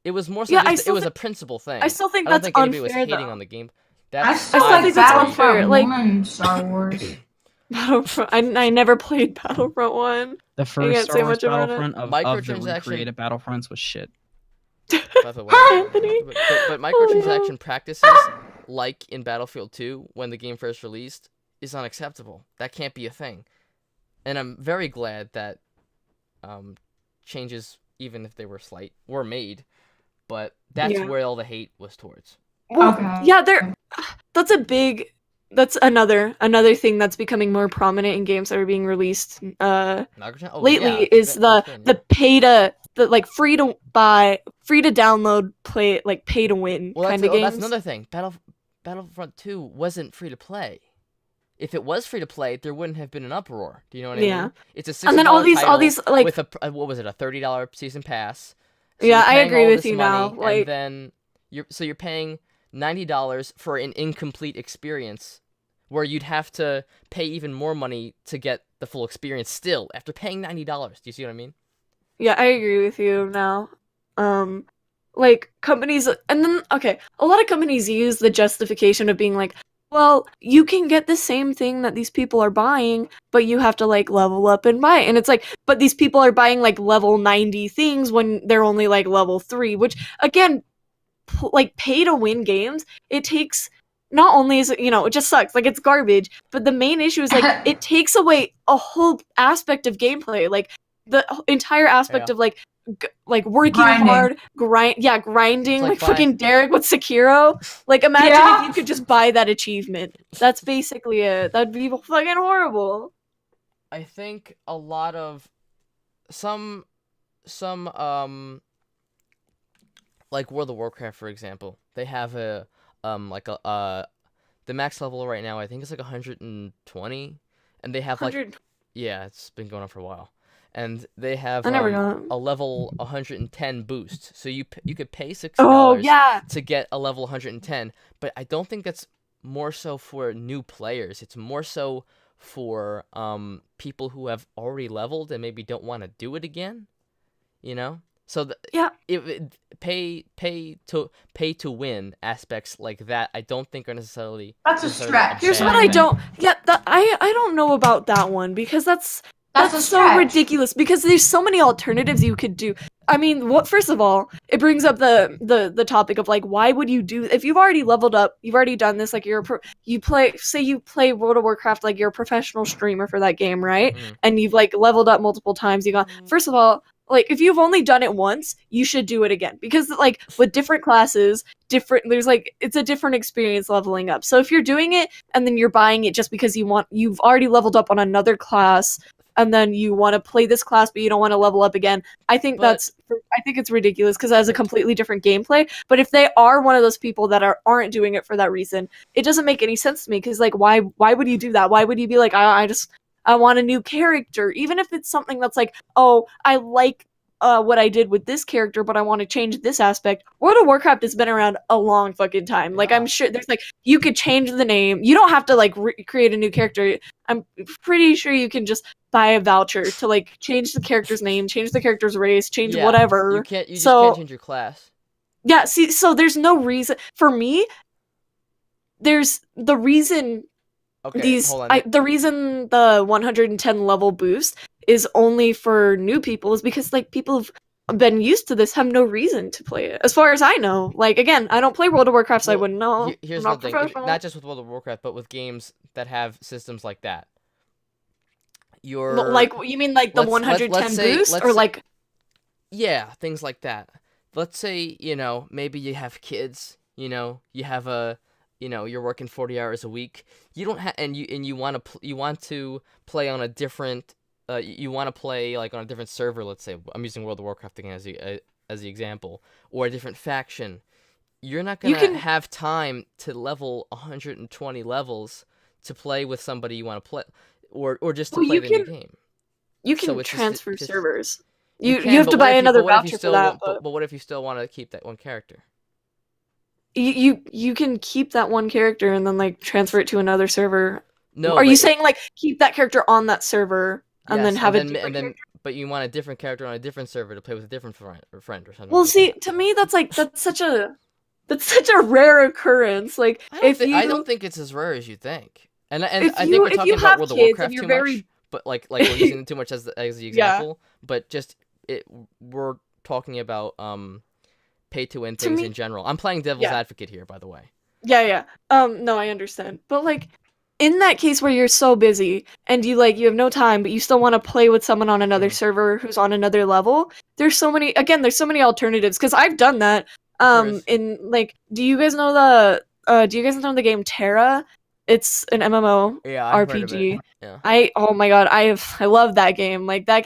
It was more so Yeah, just, it was a principle thing. I still think I don't that's think anybody was unfair, hating though. on the game. I still I like think that's unfair, Battlefront like- 1 Star Wars. Battlefront. I never played Battlefront 1. The can't first say Star Wars much about it. Battlefront of the Microtransaction- recreated Battlefronts was shit. By the way. Anthony. But microtransaction practices, like in Battlefield 2, when the game first released, is unacceptable. That can't be a thing. And I'm very glad that changes, even if they were slight, were made. But that's Yeah. where all the hate was towards. Well, Okay. yeah, that's another thing that's becoming more prominent in games that are being released lately is the pay to free to buy, free to download, play, like pay to win kind of games. That's another thing. Battlefront 2 wasn't free to play. If it was free to play, there wouldn't have been an uproar. Do you know what I Yeah. mean? It's a $60 And then all these like with a what was it, a $30 season pass? Yeah, you're I paying agree all with this you money, now, like- and then you're paying $90 for an incomplete experience, where you'd have to pay even more money to get the full experience still after paying $90. Do you see what I mean? Yeah, I agree with you now. Like companies, and then okay, a lot of companies use the justification of being like, well, you can get the same thing that these people are buying, but you have to like level up and buy it. And it's like, but these people are buying like level 90 things when they're only like level 3, which again, like pay to win games, it takes, not only is it, it just sucks, like it's garbage, but the main issue is like it takes away a whole aspect of gameplay, like the entire aspect Yeah. of like working Grinding. hard, grinding, It's like like fucking Derek with Sekiro. Like imagine Yeah. if you could just buy that achievement. That's basically it. That'd be fucking horrible. I think a lot of some like World of Warcraft, for example, they have the max level right now, I think it's like 120, and they have like 100. yeah, it's been going on for a while, and they have I never got it. a level 110 boost, so you could pay $60 Oh yeah. to get a level 110, but I don't think that's more so for new players. It's more so for people who have already leveled and maybe don't want to do it again, So Yeah. pay to win aspects like that, I don't think are necessarily. That's a necessarily stretch. Here's bad what I thing. don't. Yeah, I don't know about that one because that's That's a so stretch. ridiculous because there's so many alternatives you could do. I mean, first of all, it brings up the topic of like, why would you do if you've already leveled up, you've already done this, like you play World of Warcraft, like you're a professional streamer for that game, right? Mhm. And you've like leveled up multiple times. First of all, like if you've only done it once, you should do it again, because like with different classes, there's like it's a different experience leveling up. So if you're doing it and then you're buying it just because you've already leveled up on another class and then you want to play this class but you don't want to level up again, I think I think it's ridiculous because it has a completely different gameplay. But if they are one of those people that aren't doing it for that reason, it doesn't make any sense to me, because like why would you do that? Why would you be like, I want a new character, even if it's something that's like, oh, I like what I did with this character, but I want to change this aspect. World of Warcraft has been around a long fucking time. Like, I'm sure there's like, you could change the name. You don't have to like create a new character. I'm pretty sure you can just buy a voucher to like change the character's name, change the character's race, change whatever. You just can't change your class. Yeah, see, so there's no reason for me. There's the reason. Okay, hold on. The reason the 110 level boost is only for new people is because like people have been used to this, have no reason to play it. As far as I know, like again, I don't play World of Warcraft, so I wouldn't know. Here's the thing: not just with World of Warcraft, but with games that have systems like that. Like you mean like the 110 boost, or like things like that. Let's say maybe you have kids. You have you're working 40 hours a week. You don't have, and you want to play on a different, you want to play like on a different server. Let's say I'm using World of Warcraft again as the example, or a different faction. You're not gonna have time to level 120 levels to play with somebody you want to play, or just to play the new game. You can transfer servers. You have to buy another voucher for that. But what if you still want to keep that one character? You can keep that one character and then like transfer it to another server. No, are you saying like keep that character on that server and then have but you want a different character on a different server to play with a different friend or something? Well, see, to me that's such a rare occurrence. Like I don't think it's as rare as you think. And I think we're talking about World of Warcraft too much. But like we're using it too much as the example. Yeah. But we're talking about pay to win things in general. I'm playing devil's advocate here, by the way. Yeah. No, I understand. But like in that case where you're so busy and you have no time, but you still want to play with someone on another server who's on another level, there's so many alternatives, because I've done that. In like, do you guys know the game Terra? It's an MMO RPG. Yeah. Oh my god, I love that game. Like that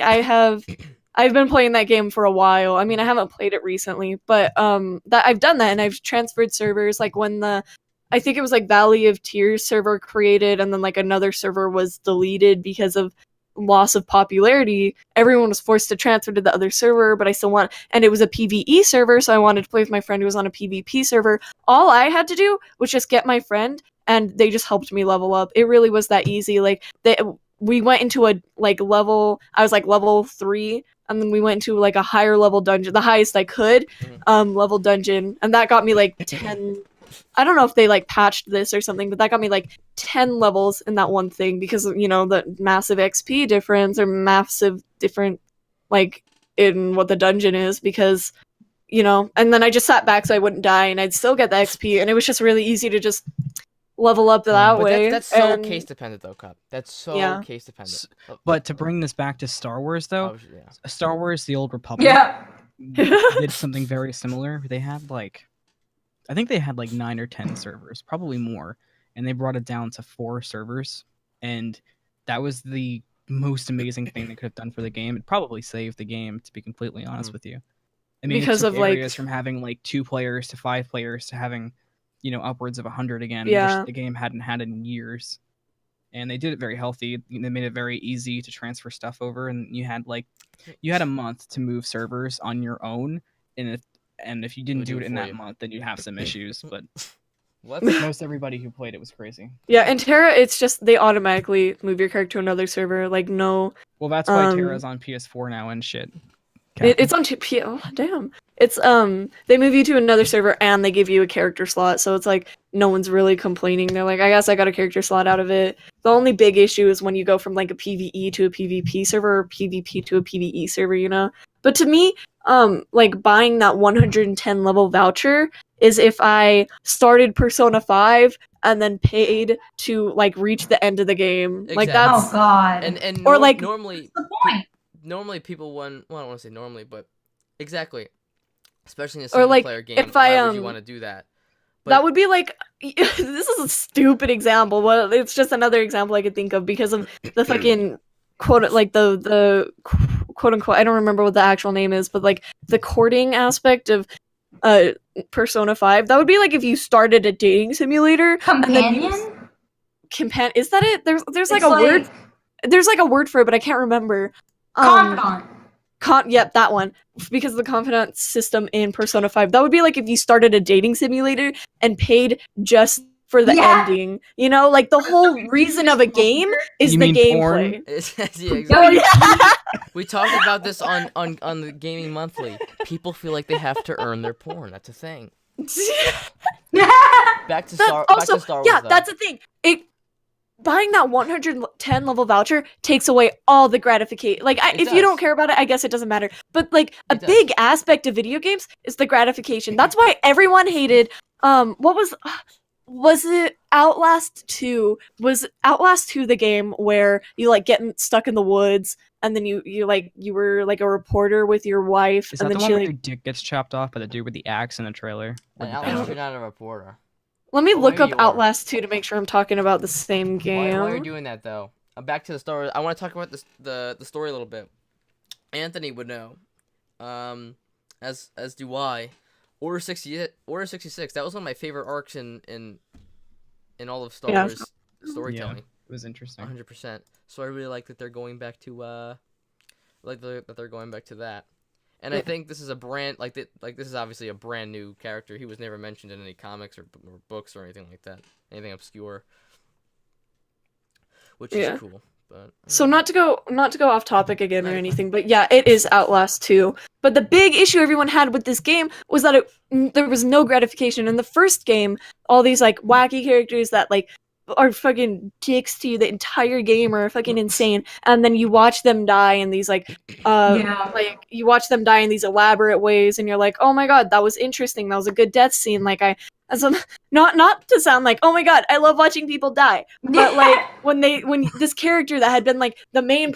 I've been playing that game for a while. I mean, I haven't played it recently, but that I've done that, and I've transferred servers. Like when I think it was like Valley of Tears server created, and then like another server was deleted because of loss of popularity. Everyone was forced to transfer to the other server, but I still and it was a PvE server, so I wanted to play with my friend who was on a PvP server. All I had to do was just get my friend, and they just helped me level up. It really was that easy. Like we went into a level. I was like level 3. And then we went to like a higher level dungeon, the highest I could, level dungeon, and that got me like 10. I don't know if they like patched this or something, but that got me like 10 levels in that one thing, because the massive XP difference, or massive different like in what the dungeon is, because and then I just sat back so I wouldn't die, and I'd still get the XP, and it was just really easy to just level up that way. That's so case dependent though, Cup. That's so case dependent. But to bring this back to Star Wars though, Star Wars: The Old Republic did something very similar. They had I think they had 9 or 10 servers, probably more, and they brought it down to 4 servers, and that was the most amazing thing they could have done for the game. It probably saved the game, to be completely honest with you. I mean, because of areas from having 2 players to 5 players to having upwards of 100 again, which the game hadn't had in years. And they did it very healthy. They made it very easy to transfer stuff over, and you had a month to move servers on your own, and if you didn't do it in that month, then you'd have some issues. But most everybody who played it was crazy. Yeah, in Terra, it's just they automatically move your character to another server. No. Well, that's why Terra's on PS4 now and shit. It's on oh, damn. It's they move you to another server and they give you a character slot, so it's no one's really complaining. They're like, I guess I got a character slot out of it. The only big issue is when you go from a PvE to a PvP server, or PvP to a PvE server, But to me, buying that 110 level voucher is if I started Persona 5 and then paid to reach the end of the game. Exactly. That's oh god. And or normally what's the point? normally people well, I don't want to say normally, but exactly, especially in a Or, single like, player game, if why I, would you want to do that? But that would be like, this is a stupid example, but it's just another example I could think of because of the fucking quote, like the quote unquote, I don't remember what the actual name is, but like the courting aspect of Persona 5. That would be like if you started a dating simulator and then Companion? is that it? There's like It's a word. There's like a word for it, but I can't remember. Confidant. Yep, that one. Because of the confidant system in Persona 5. That would be like if you started a dating simulator and paid just for the ending. You know, like the whole reason of a game is You the mean gameplay. yeah, exactly. Oh, We talked about this on the Gaming Monthly. People feel like they have to earn their porn. That's a thing. Back to Star Wars. Yeah, though. that's the thing. Buying that 110 level voucher takes away all the gratification. Like, if you don't care about it, I guess it doesn't matter. But like, a big aspect of video games is the gratification. That's why everyone hated. What was it? Outlast 2. Was Outlast 2 the game where you like getting stuck in the woods and then you were like a reporter with your wife Is and that then the one she where like. your dick gets chopped off by the dude with the axe in the trailer? Outlast, you're not a reporter. Let me Well, look maybe up you are. Outlast 2 to make sure I'm talking about the same game. Why are you doing that though? Back to the story. I want to talk about the story a little bit. Anthony would know, as do I. Order 66. That was one of my favorite arcs in all of Star Wars storytelling. Yeah, it was interesting. 100%. So I really like that they're going back to that they're going back to that. And I think this is a brand this is obviously a brand new character. He was never mentioned in any comics or books or anything like that. Anything obscure. Which is cool. But so not to go off topic again or anything, but yeah, it is Outlast 2. But the big issue everyone had with this game was that there was no gratification. In the first game, all these like wacky characters that like are fucking dicks to you the entire game are fucking insane, and then you watch them die in these like you watch them die in these elaborate ways, and you're like, oh my god, that was interesting, that was a good death scene. Like not to sound like, oh my god, I love watching people die, but like when this character that had been like the main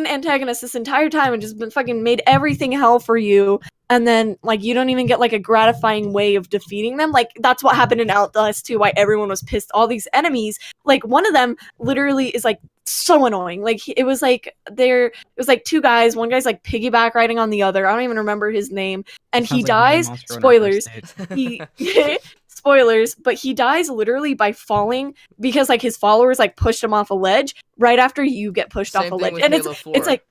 antagonist this entire time and just been fucking made everything hell for you, and then like you don't even get like a gratifying way of defeating them. Like that's what happened in Outlast 2, why everyone was pissed. All these enemies, like one of them literally is like so annoying. Like it was like two guys, one guy's like piggyback riding on the other, I don't even remember his name, and he dies. Spoilers. Spoilers, but he dies literally by falling because like his followers like pushed him off a ledge right after you get pushed off a ledge. And it's like,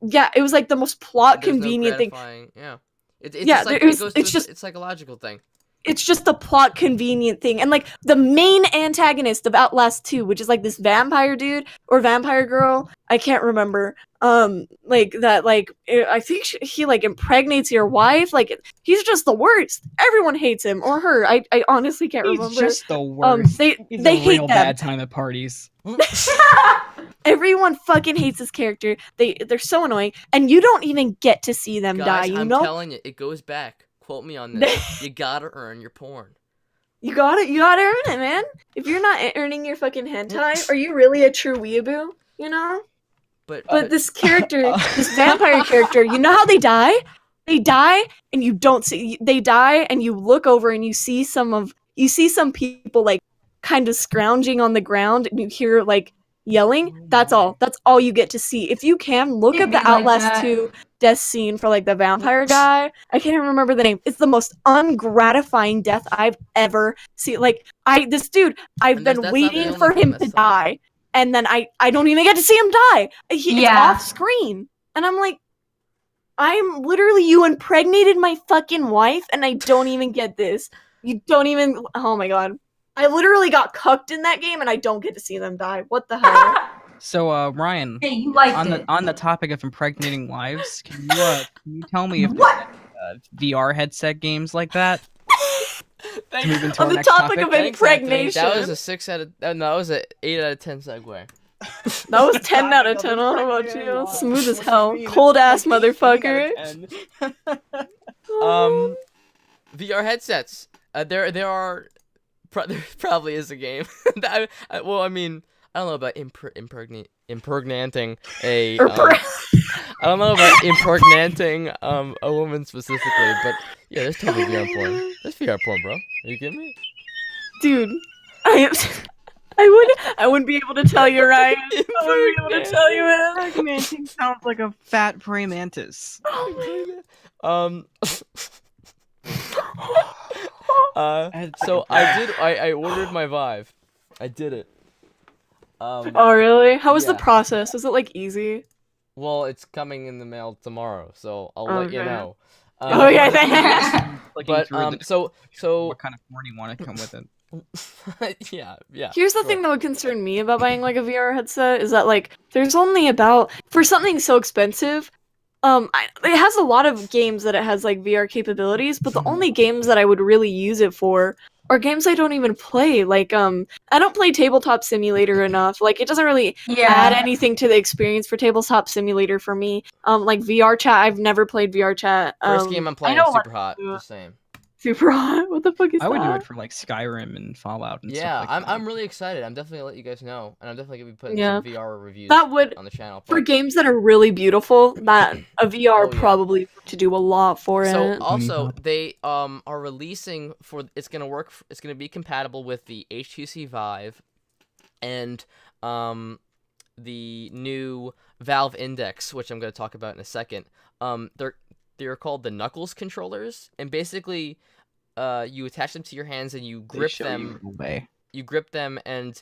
yeah, it was like the most plot convenient thing. Yeah. It's a psychological thing. It's just a plot convenient thing. And like the main antagonist of Outlast 2, which is like this vampire dude or vampire girl, I can't remember. Like that, like I think he like impregnates your wife. Like he's just the worst. Everyone hates him or her. I honestly can't remember. He's just the worst. They hate real them. Bad time at parties. Everyone fucking hates this character. They're so annoying, and you don't even get to see them die. I'm telling you, it goes back. Quote me on this. You gotta earn your porn. You gotta earn it, man. If you're not earning your fucking hentai, are you really a true weeaboo? You know? But this character, this vampire character, you know how they die? They die, and you don't see. They die, and you look over, and you see some people like kind of scrounging on the ground, and you hear like yelling. That's all you get to see. If you can look at the Outlast 2 death scene for like the vampire guy, I can't even remember the name. It's the most ungratifying death I've ever seen. Like this dude, I've been waiting for him to die, and then I don't even get to see him die. It's off screen, and I'm like, you impregnated my fucking wife, and I don't even get this. You don't even. Oh my god. I literally got cucked in that game, and I don't get to see them die. What the hell? So, Ryan, hey, you liked on the topic of impregnating wives, can you tell me if VR headset games like that? On the topic of impregnation, that was a 6 out of that was an 8 out of 10 segue. That was 10 out of 10. I don't know about you. Smooth as hell. Cold ass motherfucker. VR headsets. There probably is a game. Well, I mean, I don't know about impregnating a. Or I don't know about impregnating a woman specifically, but yeah, there's totally VR porn. There's VR porn, bro. Are you kidding me? Dude, I wouldn't be able to tell you, Ryan. I wouldn't be able to tell you, man. Impregnating sounds like a fat praying mantis. Um. So I ordered my Vive. I did it. Oh, really? How was the Yeah. process? Was it like easy? Well, it's coming in the mail tomorrow, so I'll let you Okay. know. Okay, thanks. Clicking But through so what kind of porn you want to come with it? yeah. Here's the sure. thing that would concern me about buying like a VR headset is that like there's only about for something so expensive. It has a lot of games that it has like VR capabilities, but the only games that I would really use it for are games I don't even play. Like I don't play Tabletop Simulator enough. Like it doesn't really add anything to the experience for Tabletop Simulator for me. Like VR Chat, I've never played VR Chat. First game I'm playing know super what- hot. Just saying. Super hot. What the fuck is I would do that? it for like Skyrim and Fallout and Yeah, stuff like that. I'm really excited. I'm definitely gonna let you guys know, and I'm definitely gonna be putting Yeah. some VR reviews That would on the channel. for but- games that are really beautiful. That a VR Oh, yeah. probably to do a lot for So it. also Hot. they are releasing for it's gonna work. It's gonna be compatible with the HTC Vive, and the new Valve Index, which I'm gonna talk about in a second. They're called the Knuckles controllers, and basically, you attach them to your hands and you They grip show them. you the way. You grip them and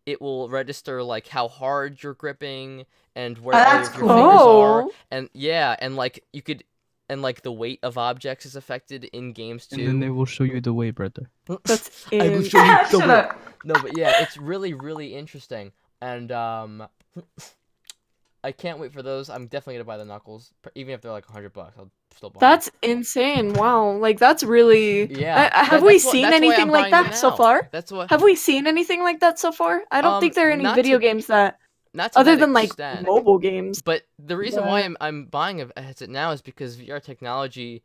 it will register like how hard you're gripping and where all that's of cool. your fingers are, Oh. and yeah, and like you could, and like the weight of objects is affected in games too. And then they will show you the way, brother. That's I will in- show you the Shut way. up. No, but yeah, it's really interesting, and I can't wait for those. I'm definitely gonna buy the Knuckles, even if they're like $100. I'll still buy. That's insane. Wow. Like that's really them. Yeah. have we seen anything like that so far? That's what. Have we seen anything like that so far? I don't think there are any not video to- games that Not to other that than like extent. mobile games. But the reason why Yeah. I'm buying a headset now is because VR technology.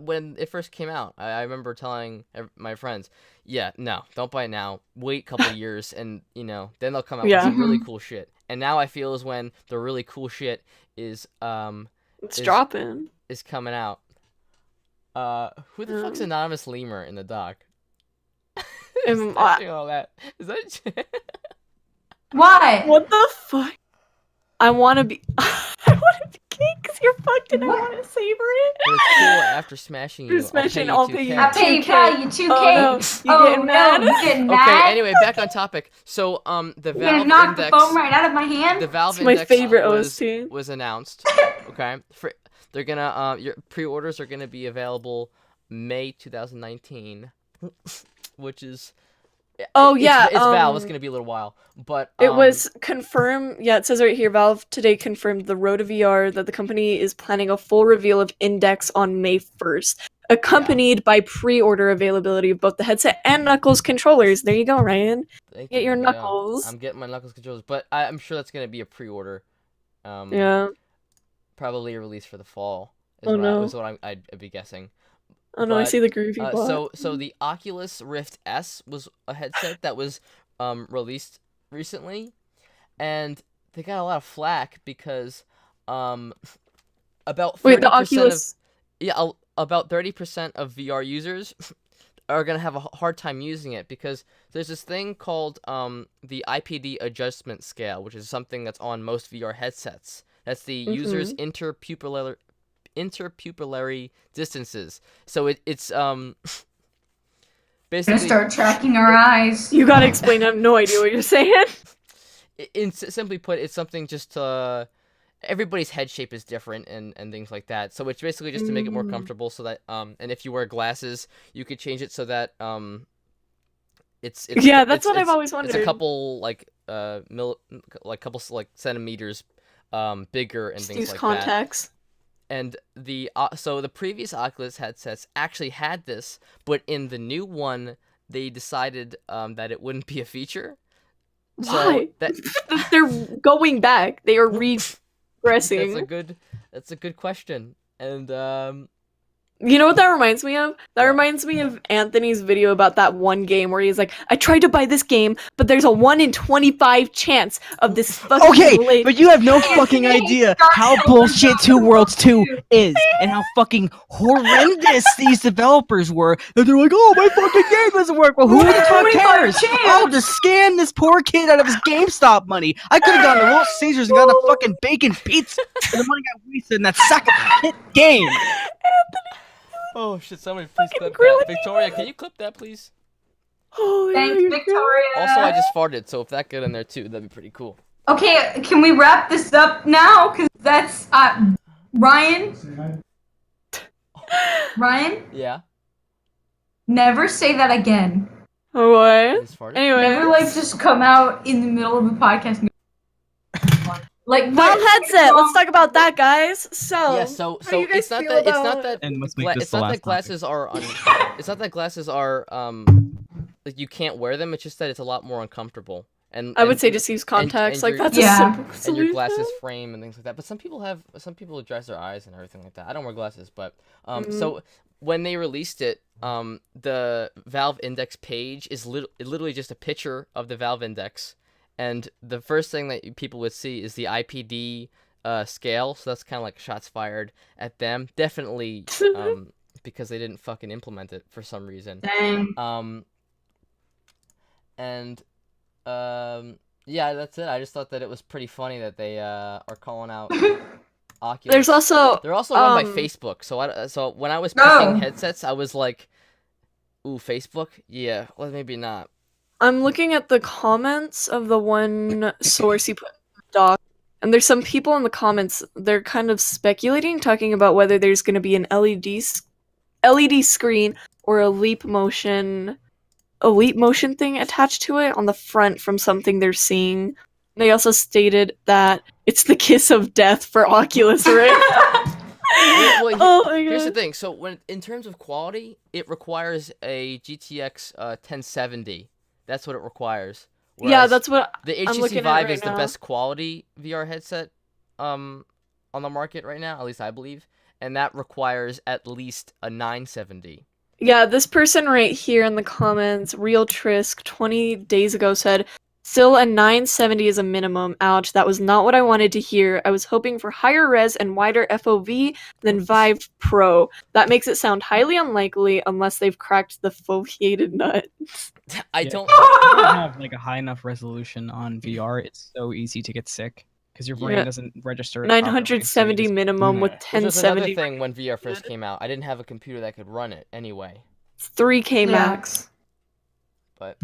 When it first came out, I remember telling my friends, "Yeah, no, don't buy it now. Wait a couple years, and then they'll come out Yeah. with some really cool shit." And now I feel is when the really cool shit is It's is- dropping. is coming out. Who the fuck's Anonymous Lemur in the doc? Um, Touching all that. Is that? Why? What the fuck? I want to be. I want to be king because you're fucked and I What? want to savor it. But it's cool after smashing you. After smashing, I'll I'll pay pay you you 2K. I pay you 2K. probably 2K. Oh no, you getting mad? No, you getting Okay, mad? anyway, back on topic. So, the You're gonna Valve knock Index, the phone right out of my hand? the Valve It's my Index favorite was, OST. was announced. Okay, they're gonna your pre-orders are gonna be available May 2019, which is. Oh, yeah, it's Valve. It's um, gonna be a little while, but It was confirmed. Yeah, it says right here. Valve today confirmed the Road to VR that the company is planning a full reveal of Index on May 1st, accompanied by pre-order availability of both the headset and Knuckles controllers. There you go, Ryan. Thank get you, your yeah. Knuckles. I'm getting my Knuckles controllers, but I'm sure that's gonna be a pre-order. Yeah. Probably a release for the fall. Oh, no. Is what I'd be guessing. Oh no, I But, see the groovy plot. So the Oculus Rift S was a headset that was released recently, and they got a lot of flack because about 30% Wait, the Oculus. about 30% of VR users are gonna have a hard time using it because there's this thing called the IPD adjustment scale, which is something that's on most VR headsets. That's the user's interpupillary distances. So it's Gonna basically start tracking our eyes. You gotta explain. I have no idea what you're saying. simply put, it's something just to everybody's head shape is different and things like that. So it's basically just to make it more comfortable so that and if you wear glasses, you could change it so that it's Yeah, that's what I've it's- always It's wondered. a couple centimeters bigger and Just things use like that. contacts. And so the previous Oculus headsets actually had this, but in the new one they decided that it wouldn't be a feature. Why? So that They're going back. They are that's regressing. a good question. And You know what that reminds me of? That What? reminds me of Anthony's video about that one game where he's like, I tried to buy this game, but there's a 1 in 25 chance of this fucking Okay, glitch. but you have no fucking idea how bullshit Two Worlds 2 is, and how fucking horrendous these developers were. That they're like, oh, my fucking game doesn't work. Well, who the fuck cares? Oh, to scam this poor kid out of his GameStop money. I could have gone to Little Caesars and gotten a fucking bacon pizza for the money I wasted in that sack of shit game. Oh shit! Somebody please clip grilling that. Victoria, can you clip that, please? Oh, yeah, Thanks, you're Victoria. Also, I just farted, so if that got in there too, that'd be pretty cool. Okay, can we wrap this up now? Cause that's Ryan. Ryan, Yeah. never say that again. Oh, I what? just farted. Anyway, Never just come out in the middle of a podcast. And like Valve headset. Let's talk about that, guys. So, Yeah. So how do you guys it's not feel that it's about- not that And let's make this it's the not last that glasses are it's not that glasses are like you can't wear them. It's just that it's a lot more uncomfortable. And I would say just use contacts. Like your- that's Yeah. a simple and solution. your glasses frame and things like that. But some people address their eyes and everything like that. I don't wear glasses, but so when they released it, the Valve Index page is literally just a picture of the Valve Index, and the first thing that people would see is the IPD scale. So that's kind of like shots fired at them. Definitely because they didn't fucking implement it for some reason. Dang. Yeah, that's it. I just thought that it was pretty funny that they are calling out Oculus. There's also They're also run by Facebook. So when I was picking No. headsets, I was like, "Ooh, Facebook? Yeah, well maybe not." I'm looking at the comments of the one source you put in the doc, and there's some people in the comments. They're kind of speculating, talking about whether there's going to be an LED screen or a leap motion thing attached to it on the front from something they're seeing. They also stated that it's the kiss of death for Oculus Rift. Well, Oh my here's the god. thing. So when in terms of quality, it requires a GTX 1070. That's what it requires. Yeah, Whereas that's what the I'm HTC looking at Vive right is the now. best quality VR headset on the market right now, at least I believe, and that requires at least a 970. Yeah, this person right here in the comments, Real Trisk, 20 days ago said, still a 970 is a minimum. Ouch, that was not what I wanted to hear. I was hoping for higher res and wider FOV than Vive Pro. That makes it sound highly unlikely unless they've cracked the foveated nut. I Yeah. don't. If you don't have like a high enough resolution on VR, it's so easy to get sick because your brain Yeah. doesn't register it properly, so you 970 just- minimum with Which was another 1070 thing when VR first came out. I didn't have a computer that could run it anyway. 3K Yeah. max. But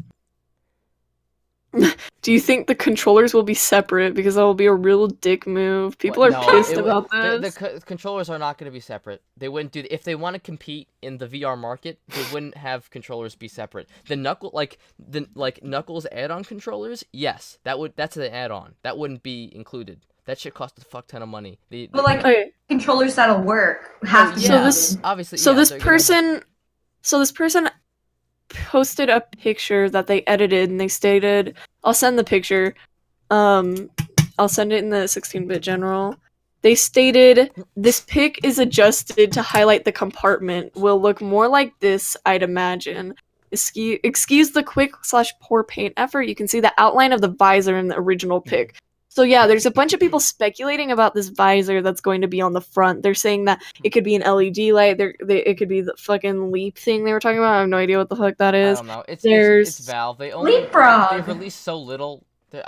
Do you think the controllers will be separate? Because that will be a real dick move. People What? are No, pissed it would- about the this. controllers are not going to be separate. They wouldn't do. If they want to compete in the VR market, they wouldn't have controllers be separate. The Knuckles add-on controllers, yes, that's an add-on. That wouldn't be included. That shit cost a fuck ton of money. But like Okay. controllers that'll work have to be. So yeah, this- obviously. So yeah, this they're gonna have- person posted a picture that they edited and they stated, I'll send the picture. I'll send it in the 16-bit general. They stated this pic is adjusted to highlight the compartment. Will look more like this, I'd imagine. Excuse the quick/poor paint effort. You can see the outline of the visor in the original pic. So yeah, there's a bunch of people speculating about this visor that's going to be on the front. They're saying that it could be an LED light. It could be the fucking leap thing they were talking about. I have no idea what the fuck that I is. don't know. It's There's- Valve. They've Leapfrog. released so little. That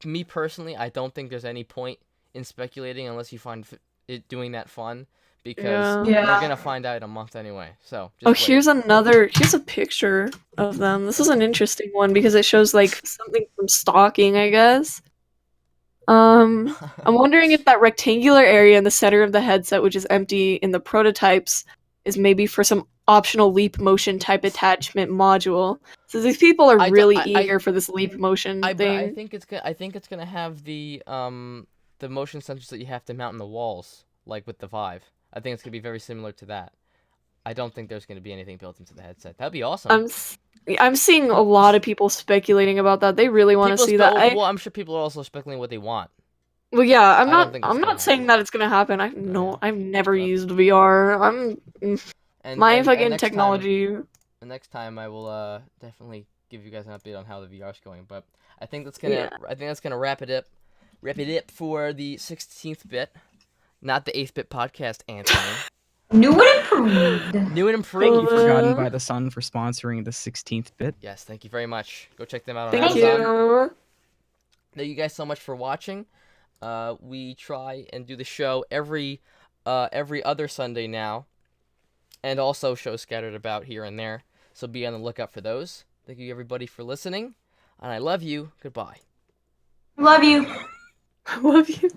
me personally, I don't think there's any point in speculating unless you find it doing that fun, because Yeah. Yeah. we're gonna find out in a month anyway. So just Oh, wait. here's a picture of them. This is an interesting one because it shows like something from stalking, I guess. I'm wondering if that rectangular area in the center of the headset, which is empty in the prototypes, is maybe for some optional leap motion type attachment module. So these people are really eager for this leap motion But thing. I think it's gonna have the motion sensors that you have to mount in the walls, like with the Vive. I think it's gonna be very similar to that. I don't think there's gonna be anything built into the headset. That'd be awesome. I'm seeing a lot of people speculating about that. They really want to People see that. well, I'm sure people are also speculating what they want. Well, yeah, I don't think it's I'm gonna not saying that it's gonna happen. Yeah. I've never But- used VR. And, My and fucking next time- technology. the next time I will definitely give you guys an update on how the VR's going. But I think that's gonna Yeah. wrap it up. Wrap it up for the 16th bit, not the 8th bit podcast, Anthony. New and improved. New and Thank you, improved. Forgotten by the Sun, for sponsoring the 16th bit. Yes, thank you very much. Go check them out on Thank Amazon. you. Thank you guys so much for watching. We try and do the show every other Sunday now, and also shows scattered about here and there. So be on the lookout for those. Thank you everybody for listening, and I love you. Goodbye. Love you. I love you.